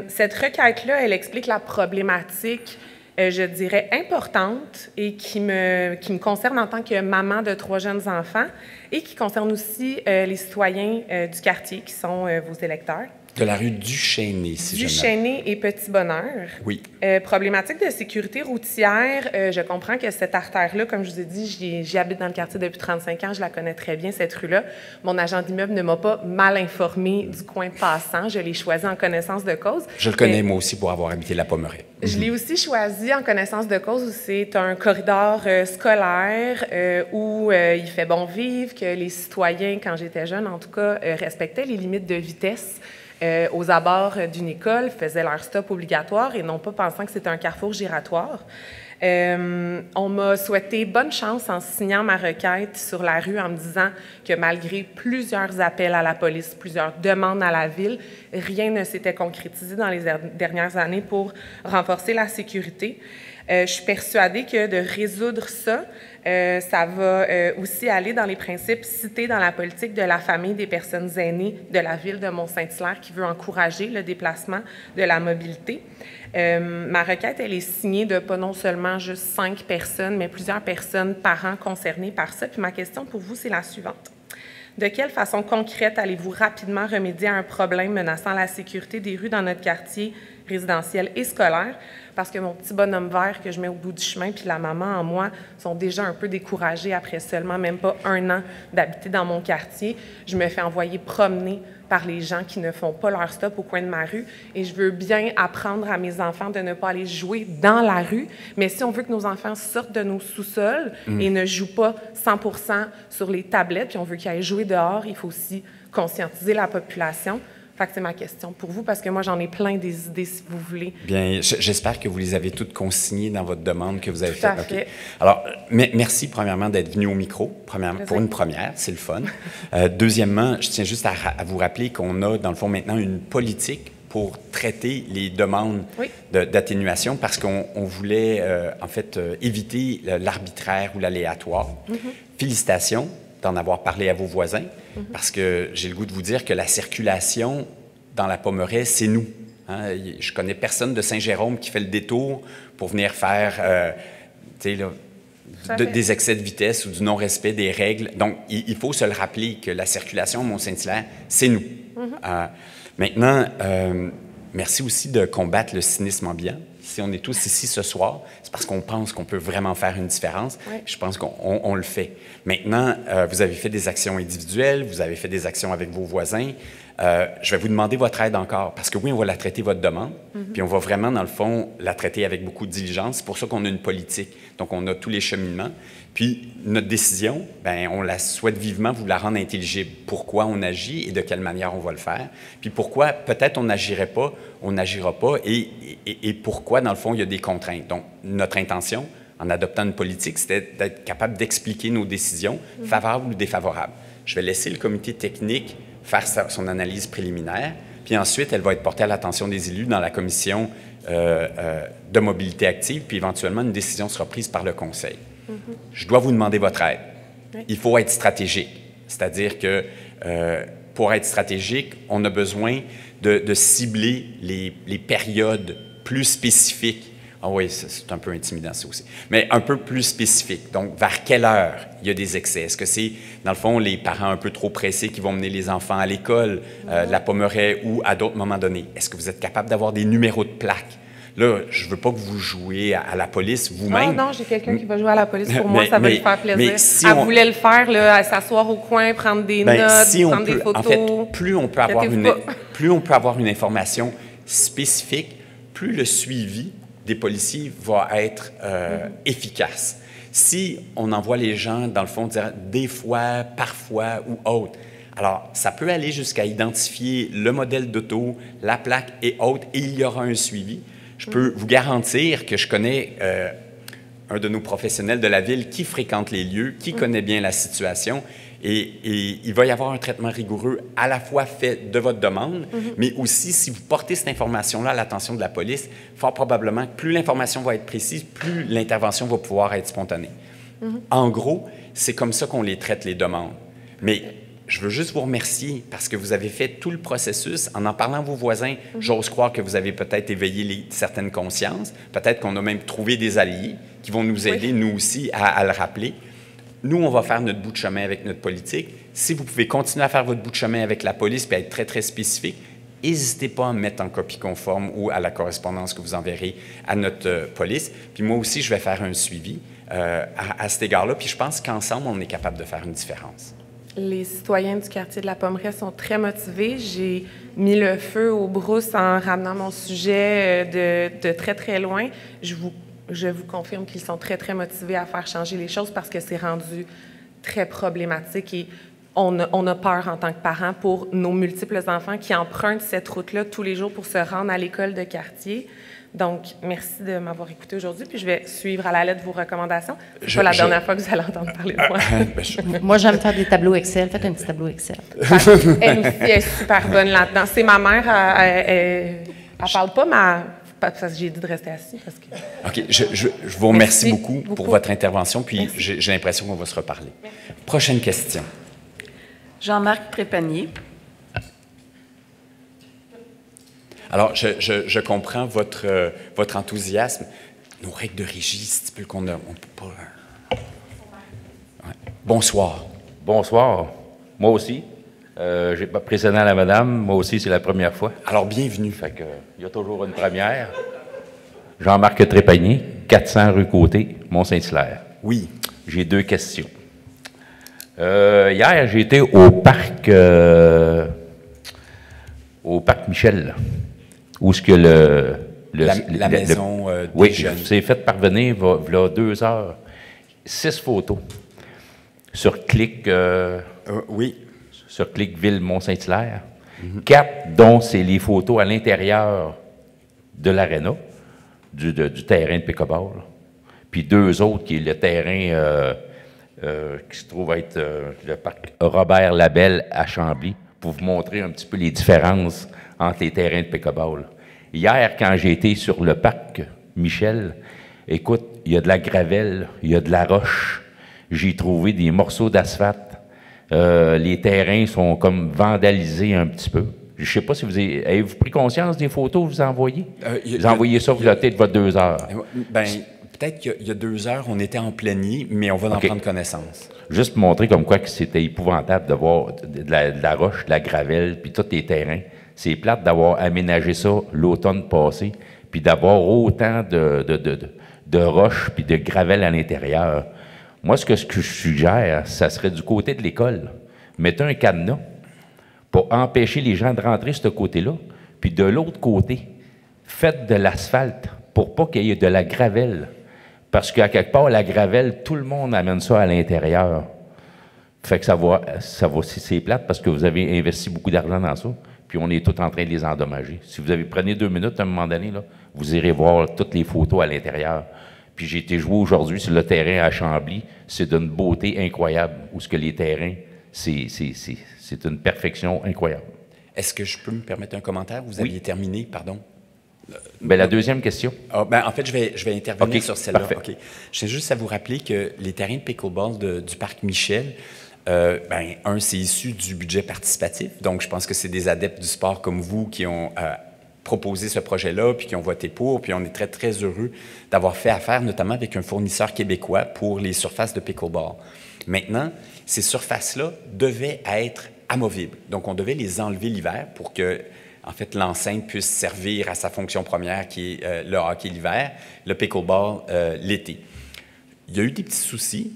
Cette requête-là, elle explique la problématique, je dirais, importante et qui me concerne en tant que maman de 3 jeunes enfants et qui concerne aussi les citoyens du quartier qui sont vos électeurs. De la rue Duchesnay, si je Duchesnay et Petit-Bonheur. Oui. Problématique de sécurité routière. Je comprends que cette artère-là, comme je vous ai dit, j'y habite dans le quartier depuis 35 ans, je la connais très bien, cette rue-là. Mon agent d'immeuble ne m'a pas mal informé du coin passant. Je l'ai choisi en connaissance de cause. Je le connais, moi aussi, pour avoir habité la Pommeraye. Je l'ai aussi choisi en connaissance de cause où c'est un corridor scolaire où il fait bon vivre, que les citoyens, quand j'étais jeune en tout cas, respectaient les limites de vitesse. Aux abords d'une école, faisaient leur stop obligatoire et non pas pensant que c'était un carrefour giratoire. On m'a souhaité bonne chance en signant ma requête sur la rue en me disant que malgré plusieurs appels à la police, plusieurs demandes à la ville, rien ne s'était concrétisé dans les dernières années pour renforcer la sécurité. Je suis persuadée que de résoudre ça, ça va aussi aller dans les principes cités dans la politique de la famille des personnes aînées de la ville de Mont-Saint-Hilaire qui veut encourager le déplacement de la mobilité. Ma requête, elle est signée de pas non seulement juste 5 personnes, mais plusieurs personnes, parents concernés par ça. Puis ma question pour vous, c'est la suivante. De quelle façon concrète allez-vous rapidement remédier à un problème menaçant la sécurité des rues dans notre quartier résidentiel et scolaire? Parce que mon petit bonhomme vert que je mets au bout du chemin puis la maman en moi sont déjà un peu découragés après seulement même pas 1 an d'habiter dans mon quartier. Je me fais envoyer promener par les gens qui ne font pas leur stop au coin de ma rue et je veux bien apprendre à mes enfants de ne pas aller jouer dans la rue, mais si on veut que nos enfants sortent de nos sous-sols et ne jouent pas 100% sur les tablettes puis on veut qu'ils aillent jouer dehors, il faut aussi conscientiser la population. Fait que c'est ma question pour vous, parce que moi, j'en ai plein des idées, si vous voulez. Bien, j'espère que vous les avez toutes consignées dans votre demande que vous avez faite. Tout à fait. Alors, merci, premièrement, d'être venu au micro, pour une première, c'est le fun. Deuxièmement, je tiens juste à vous rappeler qu'on a, dans le fond, maintenant une politique pour traiter les demandes d'atténuation, parce qu'on voulait, en fait, éviter l'arbitraire ou l'aléatoire. Félicitations d'en avoir parlé à vos voisins, parce que j'ai le goût de vous dire que la circulation dans la Pommeraye, c'est nous. Hein? Je connais personne de Saint-Jérôme qui fait le détour pour venir faire des excès de vitesse ou du non-respect des règles. Donc, il faut se le rappeler que la circulation au Mont-Saint-Hilaire, c'est nous. Maintenant, merci aussi de combattre le cynisme ambiant. Si on est tous ici ce soir, c'est parce qu'on pense qu'on peut vraiment faire une différence. Oui. Je pense qu'on le fait. Maintenant, vous avez fait des actions individuelles, vous avez fait des actions avec vos voisins. Je vais vous demander votre aide encore, parce que oui, on va la traiter, votre demande, puis on va vraiment, dans le fond, la traiter avec beaucoup de diligence. C'est pour ça qu'on a une politique. Donc, on a tous les cheminements. Puis, notre décision, bien, on la souhaite vivement vous la rendre intelligible. Pourquoi on agit et de quelle manière on va le faire. Puis, pourquoi peut-être on n'agirait pas, on n'agira pas, et pourquoi, dans le fond, il y a des contraintes. Donc, notre intention, en adoptant une politique, c'était d'être capable d'expliquer nos décisions, favorables ou défavorables. Je vais laisser le comité technique faire son analyse préliminaire, puis ensuite, elle va être portée à l'attention des élus dans la commission de mobilité active, puis éventuellement, une décision sera prise par le conseil. Je dois vous demander votre aide. Il faut être stratégique, c'est-à-dire que pour être stratégique, on a besoin de cibler les périodes plus spécifiques. Ah oui, c'est un peu intimidant ça aussi, mais un peu plus spécifique. Donc, vers quelle heure il y a des excès? Est-ce que c'est, dans le fond, les parents un peu trop pressés qui vont mener les enfants à l'école, de la Pommeraye ou à d'autres moments donnés? Est-ce que vous êtes capable d'avoir des numéros de plaques? Là, je ne veux pas que vous jouiez à la police vous-même. Non, j'ai quelqu'un qui va jouer à la police pour moi, ça va lui faire plaisir. Mais si elle voulait le faire, là, s'asseoir au coin, prendre des notes, prendre des photos. En fait, plus on peut avoir une information spécifique, plus le suivi des policiers va être efficace. Si on envoie les gens, dans le fond, dire des fois, parfois ou autre, Alors, ça peut aller jusqu'à identifier le modèle d'auto, la plaque et autres, et il y aura un suivi. Je peux vous garantir que je connais un de nos professionnels de la ville qui fréquente les lieux, qui connaît bien la situation, et il va y avoir un traitement rigoureux à la fois fait de votre demande, mais aussi si vous portez cette information-là à l'attention de la police, fort probablement que plus l'information va être précise, plus l'intervention va pouvoir être spontanée. En gros, c'est comme ça qu'on les traite, les demandes. Mais je veux juste vous remercier parce que vous avez fait tout le processus. En parlant à vos voisins, j'ose croire que vous avez peut-être éveillé certaines consciences. Peut-être qu'on a même trouvé des alliés qui vont nous aider, nous aussi, à le rappeler. Nous, on va faire notre bout de chemin avec notre politique. Si vous pouvez continuer à faire votre bout de chemin avec la police et être très, très spécifique, n'hésitez pas à me mettre en copie conforme ou à la correspondance que vous enverrez à notre police. Puis moi aussi, je vais faire un suivi à cet égard-là. Puis je pense qu'ensemble, on est capable de faire une différence. Les citoyens du quartier de la Pommeraie sont très motivés. J'ai mis le feu aux brousses en ramenant mon sujet de très, très loin. Je vous confirme qu'ils sont très, très motivés à faire changer les choses parce que c'est rendu très problématique et on a peur en tant que parents pour nos multiples enfants qui empruntent cette route-là tous les jours pour se rendre à l'école de quartier. Donc, merci de m'avoir écouté aujourd'hui, puis je vais suivre à la lettre vos recommandations. C'est pas la dernière fois que vous allez entendre parler de moi. Moi, j'aime faire des tableaux Excel. Faites un petit tableau Excel. Elle aussi est super bonne là-dedans. C'est ma mère, elle parle pas, mais parce que j'ai dit de rester assis. Parce que... OK. Je vous remercie beaucoup pour votre intervention, puis j'ai l'impression qu'on va se reparler. Merci. Prochaine question. Jean-Marc Trépanier. Alors, je comprends votre enthousiasme. Nos règles de régie, c'est un peu qu'on ne peut pas... Ouais. Bonsoir. Bonsoir. Moi aussi. Je n'ai pas présenté à la madame. Moi aussi, c'est la première fois. Alors, bienvenue. Fait que, il y a toujours une première. Jean-Marc Trépanier, 400 rue Côté, Mont-Saint-Hilaire. Oui. J'ai 2 questions. Hier, j'ai été au parc Michel, où est-ce que la maison des oui, jeunes. c'est fait parvenir, il y a 2 heures, 6 photos sur Clic, oui. Sur Clic Ville Mont-Saint-Hilaire. 4, dont c'est les photos à l'intérieur de l'aréna, du terrain de pick-up-ball. Puis 2 autres, qui est le terrain qui se trouve être le parc Robert Labelle à Chambly, pour vous montrer un petit peu les différences entre les terrains de pick-up-ball. Hier, quand j'ai été sur le parc Michel, écoute, il y a de la gravelle, il y a de la roche, j'ai trouvé des morceaux d'asphalte, les terrains sont comme vandalisés un petit peu. Je ne sais pas si avez-vous pris conscience des photos que vous envoyez? Vous envoyez ça, vous avez votre 2 heures. Bien, peut-être qu'il y a 2 heures, on était en plénier, mais on va en prendre connaissance. Juste pour montrer comme quoi que c'était épouvantable de voir de la roche, de la gravelle, puis tous les terrains. C'est plate d'avoir aménagé ça l'automne passé, puis d'avoir autant de roches puis de gravelle à l'intérieur. Moi, ce que je suggère, ça serait du côté de l'école. Mettez un cadenas pour empêcher les gens de rentrer de ce côté-là, puis de l'autre côté, faites de l'asphalte pour pas qu'il y ait de la gravelle. Parce qu'à quelque part, la gravelle, tout le monde amène ça à l'intérieur. Fait que ça va c'est plate parce que vous avez investi beaucoup d'argent dans ça, puis on est tout en train de les endommager. Si vous prenez 2 minutes à un moment donné, là, vous irez voir toutes les photos à l'intérieur. Puis j'ai été joué aujourd'hui sur le terrain à Chambly. C'est d'une beauté incroyable, où ce que les terrains, c'est une perfection incroyable. Est-ce que je peux me permettre un commentaire? Vous aviez terminé, pardon. Bien, la deuxième question. En fait, je vais intervenir sur celle-là. Okay. Je tiens juste à vous rappeler que les terrains de pickleball du parc Michel, c'est issu du budget participatif. Donc, je pense que c'est des adeptes du sport comme vous qui ont proposé ce projet-là, puis qui ont voté pour. Puis on est très, très heureux d'avoir fait affaire, notamment avec un fournisseur québécois pour les surfaces de pickleball. Maintenant, ces surfaces-là devaient être amovibles. Donc, on devait les enlever l'hiver pour que en fait, l'enceinte puisse servir à sa fonction première, qui est le hockey l'hiver, le pickleball l'été. Il y a eu des petits soucis.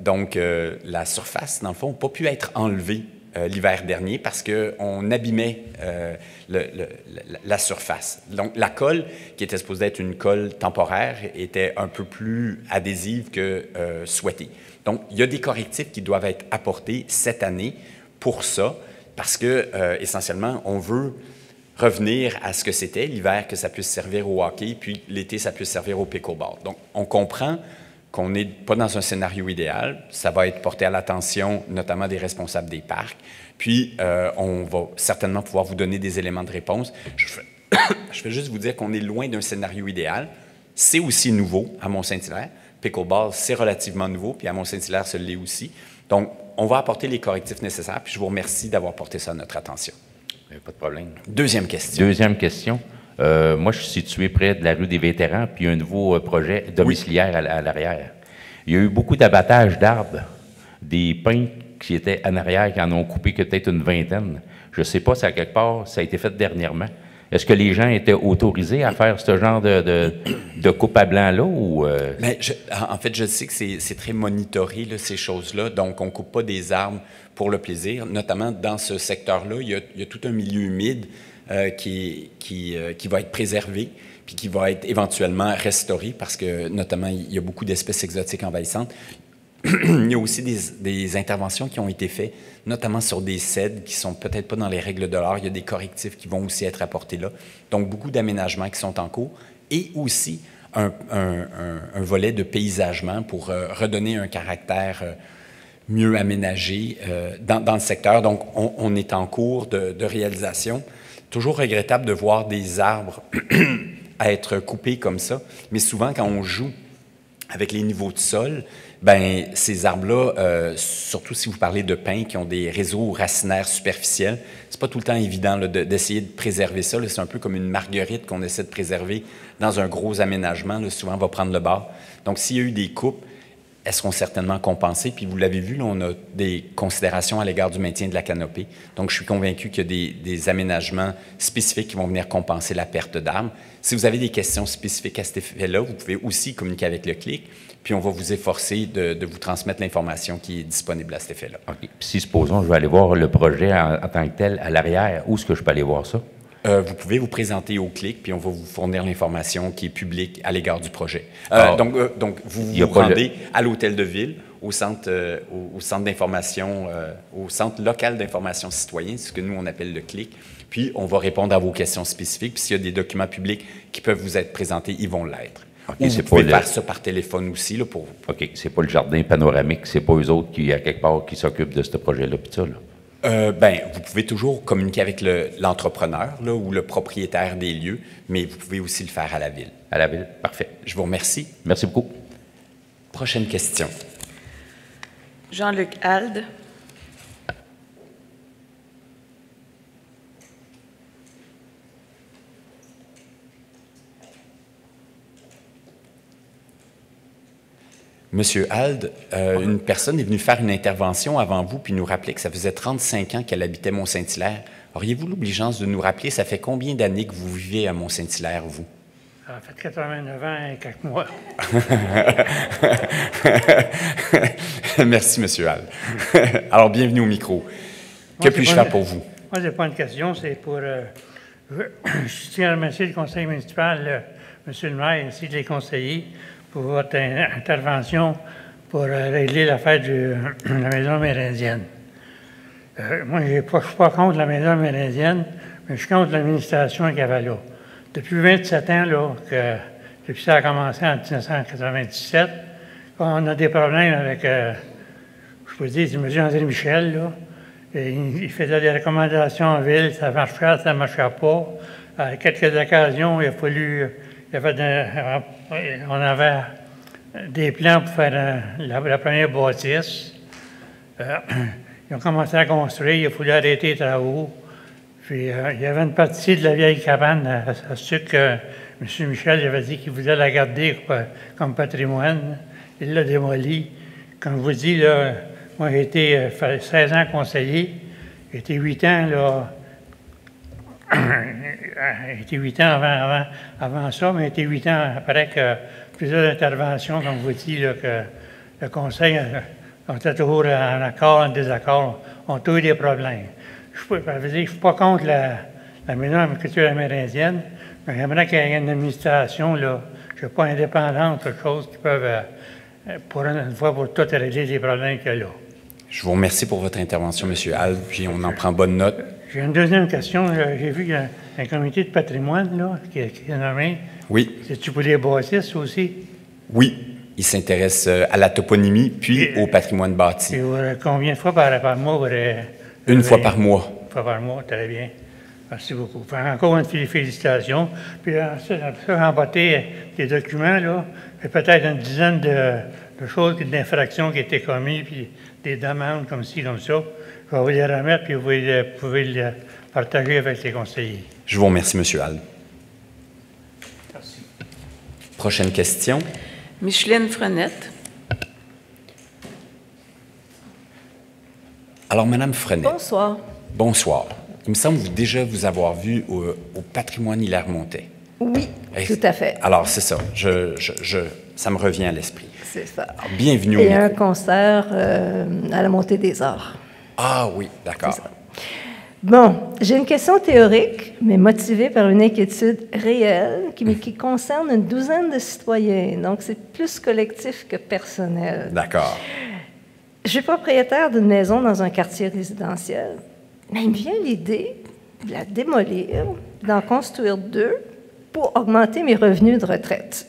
Donc, la surface, dans le fond, n'a pas pu être enlevée l'hiver dernier parce qu'on abîmait la surface. Donc, la colle, qui était supposée être une colle temporaire, était un peu plus adhésive que souhaité. Donc, il y a des correctifs qui doivent être apportés cette année pour ça, parce que, essentiellement, on veut revenir à ce que c'était l'hiver, que ça puisse servir au hockey, puis l'été, ça puisse servir au pickleball. Donc, on comprend qu'on n'est pas dans un scénario idéal. Ça va être porté à l'attention, notamment des responsables des parcs. Puis, on va certainement pouvoir vous donner des éléments de réponse. Je vais juste vous dire qu'on est loin d'un scénario idéal. C'est aussi nouveau à Mont-Saint-Hilaire. Pickleball, c'est relativement nouveau, puis à Mont-Saint-Hilaire, ça l'est aussi. Donc, on va apporter les correctifs nécessaires, puis je vous remercie d'avoir porté ça à notre attention. Pas de problème. Deuxième question. Deuxième question. Moi, je suis situé près de la rue des Vétérans, puis il y a un nouveau projet domiciliaire à l'arrière. Il y a eu beaucoup d'abattage d'arbres, des pins qui étaient en arrière, qui en ont coupé que peut-être une vingtaine. Je ne sais pas si à quelque part ça a été fait dernièrement. Est-ce que les gens étaient autorisés à faire ce genre de coupe à blanc-là? Ou Bien, en fait, je sais que c'est très monitoré, là, ces choses-là. Donc, on ne coupe pas des arbres pour le plaisir. Notamment dans ce secteur-là, il y a tout un milieu humide qui va être préservé puis qui va être éventuellement restauré parce que, notamment, il y a beaucoup d'espèces exotiques envahissantes. Il y a aussi des interventions qui ont été faites, notamment sur des cèdres qui ne sont peut-être pas dans les règles de l'art. Il y a des correctifs qui vont aussi être apportés là. Donc, beaucoup d'aménagements qui sont en cours et aussi un volet de paysagement pour redonner un caractère mieux aménagé dans le secteur. Donc, on est en cours de réalisation. Toujours regrettable de voir des arbres à être coupés comme ça, mais souvent, quand on joue avec les niveaux de sol, ben ces arbres-là, surtout si vous parlez de pins qui ont des réseaux racinaires superficiels, c'est pas tout le temps évident d'essayer de préserver ça. C'est un peu comme une marguerite qu'on essaie de préserver dans un gros aménagement. Là, souvent, on va prendre le bord. Donc, s'il y a eu des coupes, elles seront certainement compensées. Puis, vous l'avez vu, là, on a des considérations à l'égard du maintien de la canopée. Donc, je suis convaincu qu'il y a des aménagements spécifiques qui vont venir compenser la perte d'arbres. Si vous avez des questions spécifiques à cet effet-là, vous pouvez aussi communiquer avec le CLIC. Puis on va vous efforcer de vous transmettre l'information qui est disponible à cet effet-là. OK. Puis si, supposons, je vais aller voir le projet en tant que tel à l'arrière, où est-ce que je peux aller voir ça? Vous pouvez vous présenter au CLIC, puis on va vous fournir l'information qui est publique à l'égard du projet. Donc, vous vous rendez à l'hôtel de ville, au centre d'information, au centre local d'information citoyen, ce que nous, on appelle le CLIC. Puis, on va répondre à vos questions spécifiques. Puis, s'il y a des documents publics qui peuvent vous être présentés, ils vont l'être. Okay, vous pouvez faire ça par téléphone aussi. Là, pour... OK. C'est pas le jardin panoramique, c'est pas eux autres qui, à quelque part, qui s'occupent de ce projet-là, puis ça, là? Vous pouvez toujours communiquer avec l'entrepreneur là, ou le propriétaire des lieux, mais vous pouvez aussi le faire à la ville. À la ville, parfait. Je vous remercie. Merci beaucoup. Prochaine question. Jean-Luc Alde. Monsieur Alde, une personne est venue faire une intervention avant vous puis nous rappeler que ça faisait 35 ans qu'elle habitait Mont-Saint-Hilaire. Auriez-vous l'obligeance de nous rappeler, ça fait combien d'années que vous vivez à Mont-Saint-Hilaire, vous? Ça fait 89 ans et quelques mois. Merci, Monsieur Alde. Alors, bienvenue au micro. Que puis-je faire pour vous? Moi, je n'ai pas une question, c'est pour... je tiens à remercier le conseil municipal, M. le maire, ainsi que les conseillers, pour votre intervention pour régler l'affaire de la maison amérindienne. Moi, je ne suis pas contre la maison amérindienne, mais je suis contre l'administration à Cavallo. Depuis 27 ans, là, depuis ça a commencé en 1997, on a des problèmes avec, je peux dire, M. André Michel, là. Il faisait des recommandations en ville, ça marchait, ça ne marchait pas. À quelques occasions, il a fallu... on avait des plans pour faire la première bâtisse. Ils ont commencé à construire, il a fallu arrêter les travaux. Puis il y avait une partie de la vieille cabane à ce que M. Michel avait dit qu'il voulait la garder comme patrimoine. Il l'a démoli. Comme je vous dis, là, moi j'ai été 16 ans conseiller. J'ai été 8 ans là. J'ai été 8 ans avant ça, mais j'ai été 8 ans après que plusieurs interventions, comme vous dites, là, que le conseil on était toujours en accord, en désaccord, ont tous eu des problèmes. Je ne suis pas contre la maison de la culture amérindienne, mais j'aimerais qu'il y ait une administration, là, je ne sais pas, indépendante, quelque chose qui peuvent, pour une fois pour toutes, régler les problèmes qu'il y a là. Je vous remercie pour votre intervention, M. Hall, puis on en prend bonne note. J'ai une deuxième question. J'ai vu qu'il y a un comité de patrimoine là, qui est nommé. Oui. C'est-tu pour les bâtisses aussi? Oui. Il s'intéresse à la toponymie, puis au patrimoine bâti. Et combien de fois par mois? Une fois par mois. Une fois par mois, très bien. Merci beaucoup. Encore une félicitations. Puis après ça, emboîter les documents, là, il y a peut-être une dizaine de choses, d'infractions qui ont été commises, puis des demandes comme ci, comme ça. Je vais vous les remettre, puis vous pouvez les partager avec les conseillers. Je vous remercie, M. Hall. Merci. Prochaine question. Micheline Frenette. Alors, Mme Frenette. Bonsoir. Bonsoir. Il me semble déjà vous avoir vu au patrimoine Hilaire-Montet. Oui, tout à fait. Alors, c'est ça. Ça me revient à l'esprit. C'est ça. Alors, bienvenue au Il y a un micro. concert à la Montée des Arts. Ah oui, d'accord. Bon, j'ai une question théorique, mais motivée par une inquiétude réelle qui concerne une douzaine de citoyens. Donc, c'est plus collectif que personnel. D'accord. Je suis propriétaire d'une maison dans un quartier résidentiel. Mais il me vient l'idée de la démolir, d'en construire deux pour augmenter mes revenus de retraite.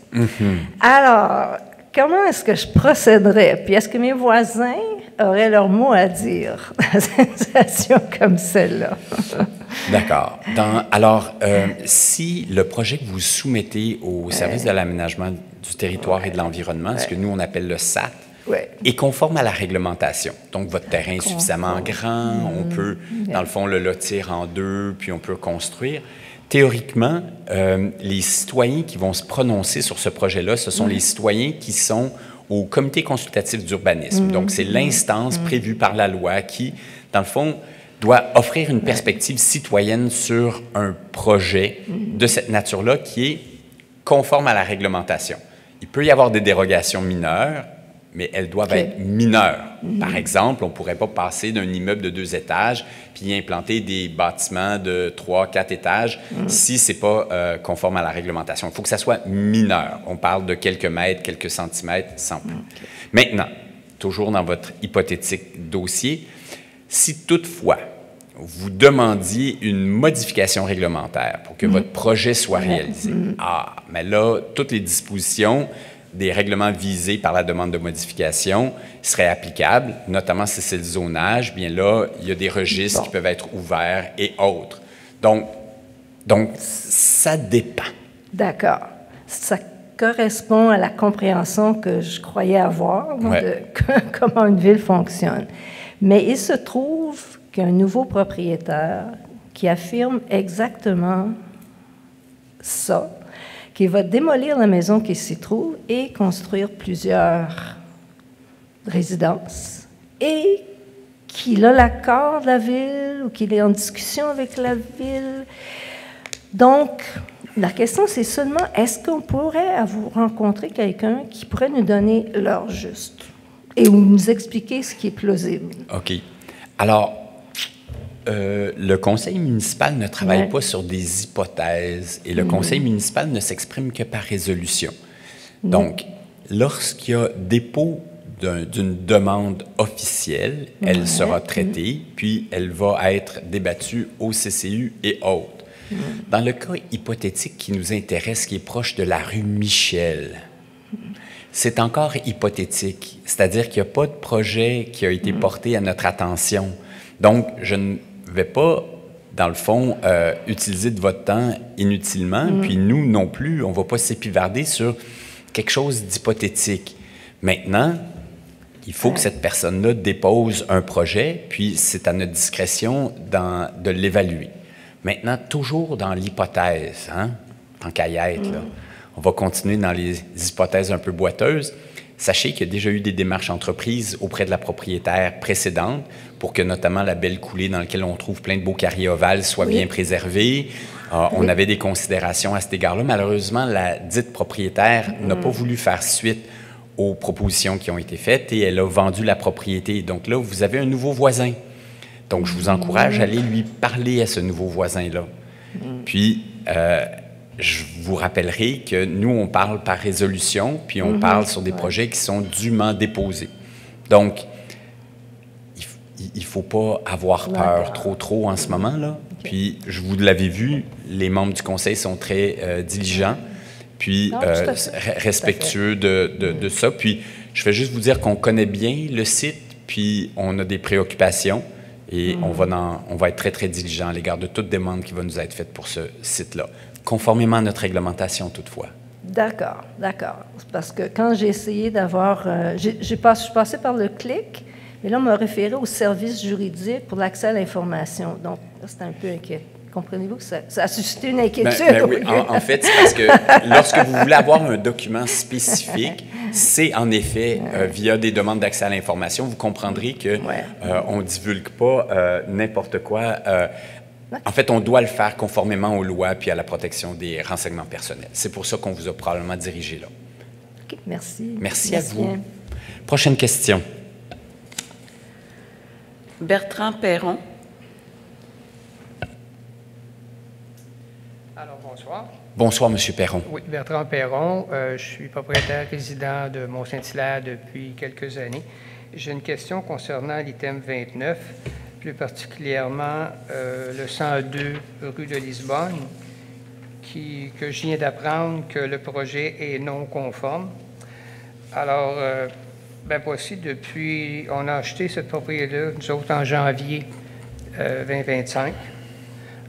Alors, comment est-ce que je procéderais? Puis est-ce que mes voisins auraient leur mot à dire dans une situation comme celle-là? D'accord. Alors, si le projet que vous soumettez au service de l'aménagement du territoire et de l'environnement, ce que nous, on appelle le SAT, est conforme à la réglementation. Donc, votre terrain est suffisamment grand, on peut, dans le fond, le lotir en deux, puis on peut construire. Théoriquement, les citoyens qui vont se prononcer sur ce projet-là, ce sont les citoyens qui sont au comité consultatif d'urbanisme. Donc, c'est l'instance prévue par la loi qui, dans le fond, doit offrir une perspective citoyenne sur un projet de cette nature-là qui est conforme à la réglementation. Il peut y avoir des dérogations mineures, mais elles doivent être mineures. Par exemple, on ne pourrait pas passer d'un immeuble de 2 étages puis y implanter des bâtiments de 3, 4 étages si ce n'est pas conforme à la réglementation. Il faut que ça soit mineur. On parle de quelques mètres, quelques centimètres, sans plus. Maintenant, toujours dans votre hypothétique dossier, si toutefois vous demandiez une modification réglementaire pour que votre projet soit réalisé, mais là, toutes les dispositions des règlements visés par la demande de modification seraient applicables, notamment si c'est le zonage, bien là, il y a des registres qui peuvent être ouverts et autres. Donc ça dépend. D'accord. Ça correspond à la compréhension que je croyais avoir de comment une ville fonctionne. Mais il se trouve qu'un nouveau propriétaire qui affirme exactement ça, qui va démolir la maison qui s'y trouve et construire plusieurs résidences, et qu'il a l'accord de la ville ou qu'il est en discussion avec la ville. Donc, la question, c'est seulement, est-ce qu'on pourrait rencontrer quelqu'un qui pourrait nous donner l'heure juste et nous expliquer ce qui est plausible? OK. Alors, le conseil municipal ne travaille pas sur des hypothèses et le conseil municipal ne s'exprime que par résolution. Donc, lorsqu'il y a dépôt d'une demande officielle, elle sera traitée, puis elle va être débattue au CCU et autres. Dans le cas hypothétique qui nous intéresse, qui est proche de la rue Michel, c'est encore hypothétique, c'est-à-dire qu'il n'y a pas de projet qui a été porté à notre attention. Donc, je ne vais pas, dans le fond, utiliser de votre temps inutilement, puis nous non plus, on ne va pas s'épivarder sur quelque chose d'hypothétique. Maintenant, il faut que cette personne-là dépose un projet, puis c'est à notre discrétion de l'évaluer. Maintenant, toujours dans l'hypothèse, tant qu'à y être, là, on va continuer dans les hypothèses un peu boiteuses. Sachez qu'il y a déjà eu des démarches entreprises auprès de la propriétaire précédente pour que notamment la belle coulée dans laquelle on trouve plein de beaux carriers ovales soit bien préservée. On avait des considérations à cet égard-là. Malheureusement, la dite propriétaire n'a pas voulu faire suite aux propositions qui ont été faites et elle a vendu la propriété. Donc là, vous avez un nouveau voisin. Donc, je vous encourage à aller lui parler à ce nouveau voisin-là. Puis, je vous rappellerai que nous, on parle par résolution, puis on parle sur des projets qui sont dûment déposés. Donc, il il ne faut pas avoir peur trop en ce moment, là. Okay. Puis, vous l'avez vu, les membres du conseil sont très diligents, puis respectueux de ça. Puis, je vais juste vous dire qu'on connaît bien le site, puis on a des préoccupations, et on va être très, très diligent à l'égard de toute demande qui va nous être faite pour ce site-là, conformément à notre réglementation toutefois. D'accord. Parce que quand j'ai essayé d'avoir... je suis passée par le CLIC, mais là, on m'a référé au service juridique pour l'accès à l'information. Donc, c'était un peu inquiétant. Comprenez-vous que ça a suscité une inquiétude? Oui, en fait, c'est parce que lorsque vous voulez avoir un document spécifique, c'est en effet via des demandes d'accès à l'information. Vous comprendrez qu'on ne divulgue pas n'importe quoi. En fait, on doit le faire conformément aux lois puis à la protection des renseignements personnels. C'est pour ça qu'on vous a probablement dirigé là. OK, merci. Merci à vous. Bien. Prochaine question. Bertrand Perron. Alors, bonsoir. Bonsoir, M. Perron. Oui, Bertrand Perron. Je suis propriétaire résident de Mont-Saint-Hilaire depuis quelques années. J'ai une question concernant l'item 29, plus particulièrement le 102 rue de Lisbonne, que je viens d'apprendre que le projet est non conforme. Alors, voici, on a acheté cette propriété-là, nous autres, en janvier 2025,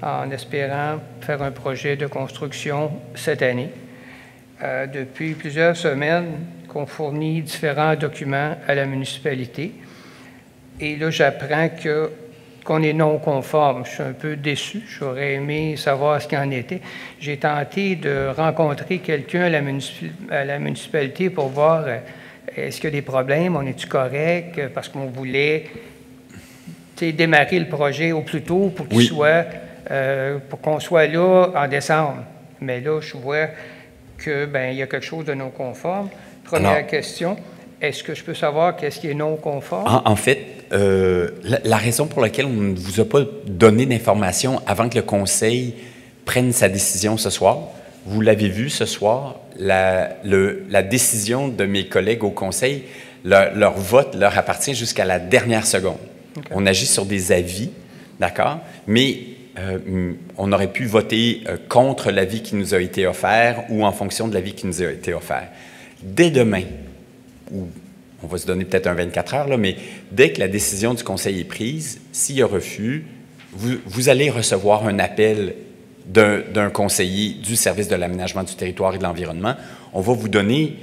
en espérant faire un projet de construction cette année. Depuis plusieurs semaines qu'on fournit différents documents à la municipalité. Et là, j'apprends qu'on est non conforme. Je suis un peu déçu. J'aurais aimé savoir ce qu'il en était. J'ai tenté de rencontrer quelqu'un à la municipalité pour voir est-ce qu'il y a des problèmes, on est-tu correct, parce qu'on voulait démarrer le projet au plus tôt pour qu'il soit, pour qu'on soit là en décembre. Mais là, je vois qu'il y a quelque chose de non conforme. Première question. Est-ce que je peux savoir qu'est-ce qui est non conforme? En fait, la raison pour laquelle on ne vous a pas donné d'informations avant que le Conseil prenne sa décision ce soir, vous l'avez vu ce soir, la décision de mes collègues au Conseil, leur vote leur appartient jusqu'à la dernière seconde. Okay. On agit sur des avis, d'accord? Mais on aurait pu voter contre l'avis qui nous a été offert ou en fonction de l'avis qui nous a été offert. Dès demain, ou on va se donner peut-être un 24 heures, là, mais dès que la décision du Conseil est prise, s'il y a refus, vous allez recevoir un appel d'un conseiller du service de l'aménagement du territoire et de l'environnement. On va vous donner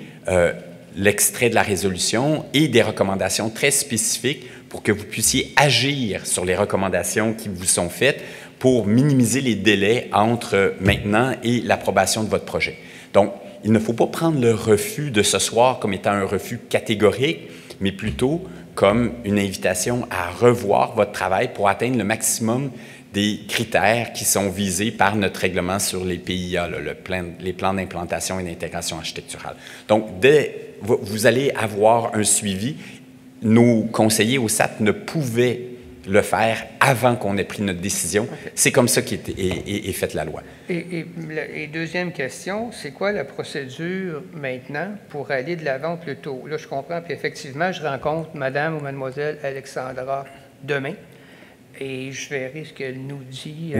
l'extrait de la résolution et des recommandations très spécifiques pour que vous puissiez agir sur les recommandations qui vous sont faites pour minimiser les délais entre maintenant et l'approbation de votre projet. Donc, il ne faut pas prendre le refus de ce soir comme étant un refus catégorique, mais plutôt comme une invitation à revoir votre travail pour atteindre le maximum des critères qui sont visés par notre règlement sur les PIA, les plans d'implantation et d'intégration architecturale. Donc, vous allez avoir un suivi. Nos conseillers au SAT ne pouvaient le faire avant qu'on ait pris notre décision. Okay. C'est comme ça qu'est faite la loi. Et deuxième question, c'est quoi la procédure maintenant pour aller de l'avant plus tôt? Là, je comprends, puis effectivement, je rencontre Madame ou Mademoiselle Alexandra demain et je verrai ce qu'elle nous dit,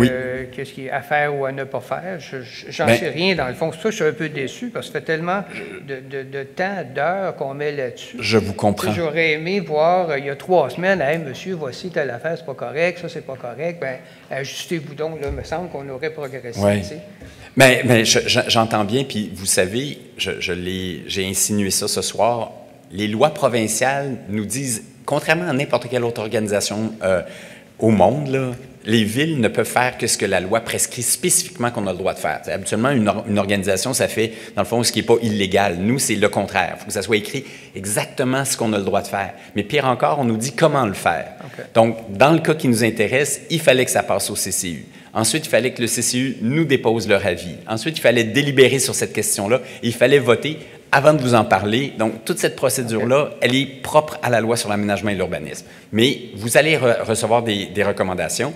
qu'est-ce qui est à faire ou à ne pas faire. J'en sais rien, dans le fond. C'est ça que je suis un peu déçu, parce que ça fait tellement de temps, d'heures qu'on met là-dessus. Je vous comprends. J'aurais aimé voir, il y a 3 semaines, « Hey, monsieur, voici telle affaire, c'est pas correct, ça, c'est pas correct. » Bien, ajustez-vous donc, là, il me semble qu'on aurait progressé. Oui. Mais j'entends bien, puis vous savez, j'ai insinué ça ce soir, les lois provinciales nous disent, contrairement à n'importe quelle autre organisation au monde, là, les villes ne peuvent faire que ce que la loi prescrit spécifiquement qu'on a le droit de faire. T'sais, habituellement, une organisation, ça fait, dans le fond, ce qui n'est pas illégal. Nous, c'est le contraire. Il faut que ça soit écrit exactement ce qu'on a le droit de faire. Mais pire encore, on nous dit comment le faire. Okay. Donc, dans le cas qui nous intéresse, il fallait que ça passe au CCU. Ensuite, il fallait que le CCU nous dépose leur avis. Ensuite, il fallait délibérer sur cette question-là et il fallait voter avant de vous en parler. Donc, toute cette procédure-là, elle est propre à la loi sur l'aménagement et l'urbanisme. Mais vous allez recevoir des recommandations.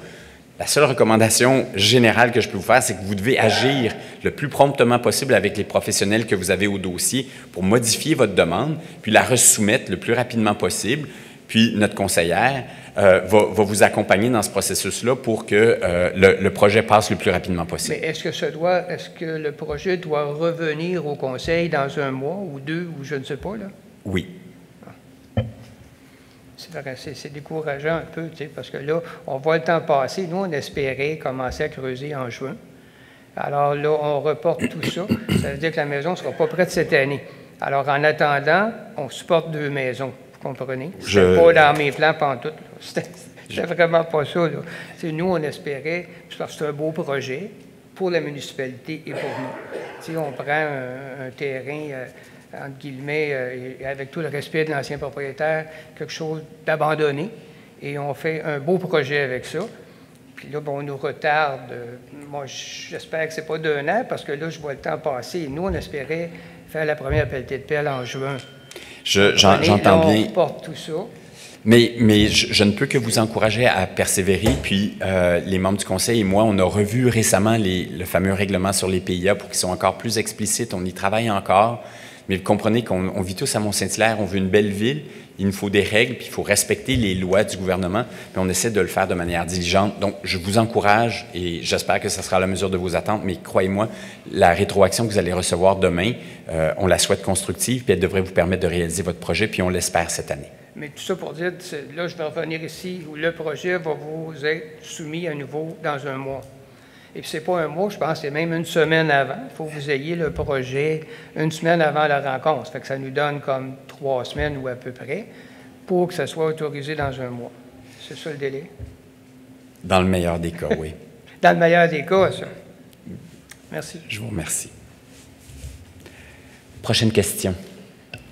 La seule recommandation générale que je peux vous faire, c'est que vous devez agir le plus promptement possible avec les professionnels que vous avez au dossier pour modifier votre demande, puis la resoumettre le plus rapidement possible. Puis notre conseillère va vous accompagner dans ce processus-là pour que le projet passe le plus rapidement possible. Mais est-ce que le projet doit revenir au conseil dans 1 mois ou 2 ou je ne sais pas, là? Oui. C'est décourageant un peu, tu sais, parce que là, on voit le temps passer. Nous, on espérait commencer à creuser en juin. Alors là, on reporte tout ça. Ça veut dire que la maison ne sera pas prête cette année. Alors, en attendant, on supporte 2 maisons, vous comprenez? C'était pas dans mes plans pantoute. C'était vraiment pas ça, là. Nous, on espérait, parce que c'est un beau projet pour la municipalité et pour nous. Tu sais, on prend un terrain, entre guillemets, avec tout le respect de l'ancien propriétaire, quelque chose d'abandonné, et on fait un beau projet avec ça. Puis là, on nous retarde. Moi, j'espère que c'est pas d'1 an, parce que là, je vois le temps passer. Nous, on espérait faire la première pelletée de pelle en juin. J'entends bien. On porte tout ça. Mais je ne peux que vous encourager à persévérer. Puis les membres du conseil et moi, on a revu récemment le fameux règlement sur les PIA pour qu'ils soient encore plus explicites. On y travaille encore. Mais vous comprenez qu'on vit tous à Mont-Saint-Hilaire, on veut une belle ville, il nous faut des règles, puis il faut respecter les lois du gouvernement, puis on essaie de le faire de manière diligente. Donc, je vous encourage, et j'espère que ça sera à la mesure de vos attentes, mais croyez-moi, la rétroaction que vous allez recevoir demain, on la souhaite constructive, puis elle devrait vous permettre de réaliser votre projet, puis on l'espère cette année. Mais tout ça pour dire, là, je vais revenir ici, où le projet va vous être soumis à nouveau dans 1 mois. Et puis, c'est pas 1 mois, je pense, c'est même 1 semaine avant. Il faut que vous ayez le projet 1 semaine avant la rencontre. Ça fait que ça nous donne comme 3 semaines ou à peu près pour que ça soit autorisé dans 1 mois. C'est ça le délai? Dans le meilleur des cas, oui. Dans le meilleur des cas, ça. Merci. Je vous remercie. Prochaine question.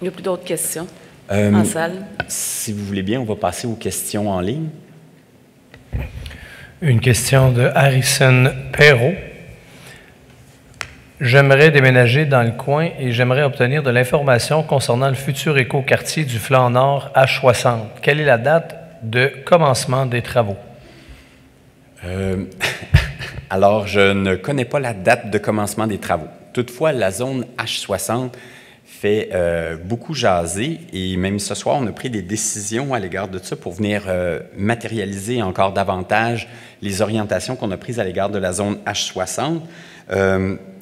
Il n'y a plus d'autres questions en salle? Si vous voulez bien, on va passer aux questions en ligne. Une question de Harrison Perrault. J'aimerais déménager dans le coin et j'aimerais obtenir de l'information concernant le futur écoquartier du flanc nord H60. Quelle est la date de commencement des travaux? Alors, je ne connais pas la date de commencement des travaux. Toutefois, la zone H60 fait beaucoup jaser et même ce soir, on a pris des décisions à l'égard de ça pour venir matérialiser encore davantage les orientations qu'on a prises à l'égard de la zone H60.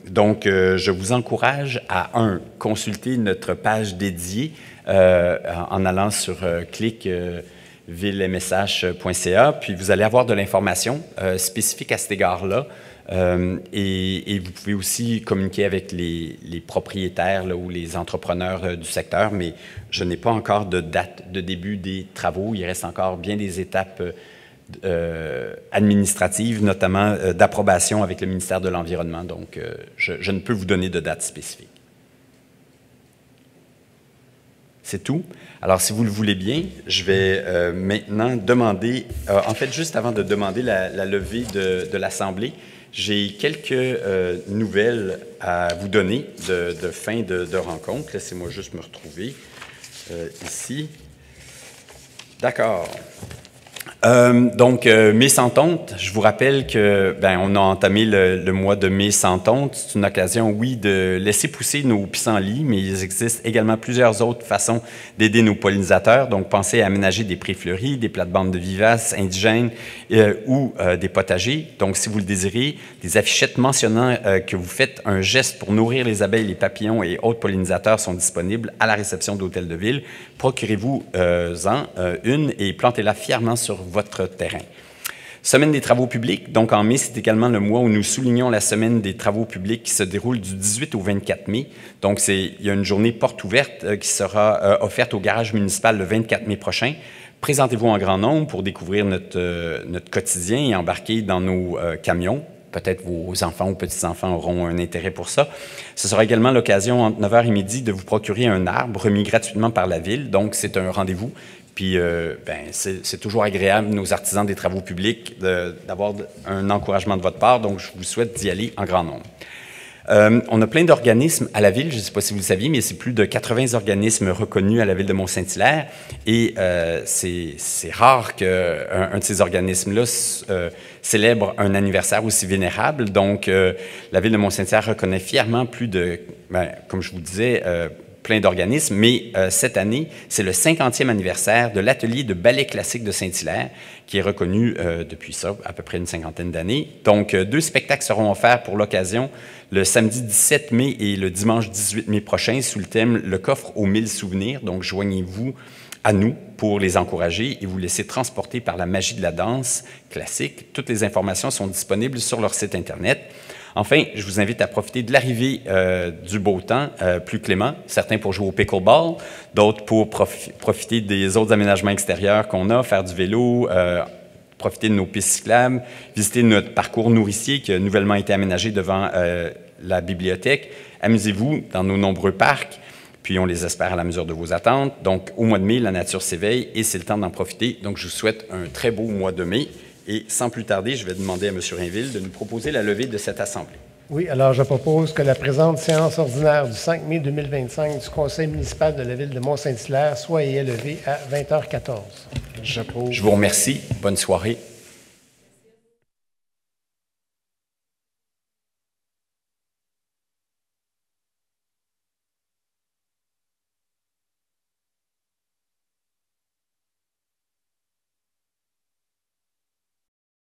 Donc, je vous encourage à, consulter notre page dédiée en allant sur ville-msh.ca, puis vous allez avoir de l'information spécifique à cet égard-là. Et vous pouvez aussi communiquer avec les propriétaires là, ou les entrepreneurs du secteur, mais je n'ai pas encore de date de début des travaux. Il reste encore bien des étapes administratives, notamment d'approbation avec le ministère de l'Environnement. Donc, je ne peux vous donner de date spécifique. C'est tout. Alors, si vous le voulez bien, je vais maintenant demander, en fait, juste avant de demander la levée de l'Assemblée, j'ai quelques nouvelles à vous donner de fin de rencontre. Laissez-moi juste me retrouver ici. D'accord. Donc, mai sans tonte, je vous rappelle que on a entamé le mois de mai sans tonte. C'est une occasion, oui, de laisser pousser nos pissenlits, mais il existe également plusieurs autres façons d'aider nos pollinisateurs. Donc, pensez à aménager des prés fleuris, des plates-bandes de vivaces indigènes ou des potagers. Donc, si vous le désirez, des affichettes mentionnant que vous faites un geste pour nourrir les abeilles, les papillons et autres pollinisateurs sont disponibles à la réception d'Hôtel de Ville. Procurez-vous-en une et plantez-la fièrement sur votre terrain. Semaine des travaux publics. Donc, en mai, c'est également le mois où nous soulignons la semaine des travaux publics qui se déroule du 18 au 24 mai. Donc, il y a une journée porte ouverte qui sera offerte au garage municipal le 24 mai prochain. Présentez-vous en grand nombre pour découvrir notre quotidien et embarquer dans nos camions. Peut-être vos enfants ou petits-enfants auront un intérêt pour ça. Ce sera également l'occasion, entre 9h et midi, de vous procurer un arbre remis gratuitement par la Ville. Donc, c'est un rendez-vous. Puis, c'est toujours agréable, nos artisans des travaux publics, d'avoir un encouragement de votre part. Donc, je vous souhaite d'y aller en grand nombre. On a plein d'organismes à la Ville, je ne sais pas si vous le saviez, mais c'est plus de 80 organismes reconnus à la Ville de Mont-Saint-Hilaire. Et c'est rare qu'un de ces organismes-là célèbre un anniversaire aussi vénérable. Donc, la Ville de Mont-Saint-Hilaire reconnaît fièrement plus de, comme je vous disais, plein d'organismes, mais cette année, c'est le 50e anniversaire de l'atelier de ballet classique de Saint-Hilaire, qui est reconnu depuis ça, à peu près une cinquantaine d'années. Donc, 2 spectacles seront offerts pour l'occasion, le samedi 17 mai et le dimanche 18 mai prochain, sous le thème « Le coffre aux 1000 souvenirs ». Donc, joignez-vous à nous pour les encourager et vous laisser transporter par la magie de la danse classique. Toutes les informations sont disponibles sur leur site Internet. Enfin, je vous invite à profiter de l'arrivée du beau temps plus clément, certains pour jouer au pickleball, d'autres pour profiter des autres aménagements extérieurs qu'on a, faire du vélo, profiter de nos pistes cyclables, visiter notre parcours nourricier qui a nouvellement été aménagé devant la bibliothèque. Amusez-vous dans nos nombreux parcs. Puis on les espère à la mesure de vos attentes. Donc, au mois de mai, la nature s'éveille et c'est le temps d'en profiter. Donc, je vous souhaite un très beau mois de mai. Et sans plus tarder, je vais demander à M. Rainville de nous proposer la levée de cette Assemblée. Oui, alors je propose que la présente séance ordinaire du 5 mai 2025 du Conseil municipal de la Ville de Mont-Saint-Hilaire soit et est levée à 20h14. Je vous remercie. Bonne soirée.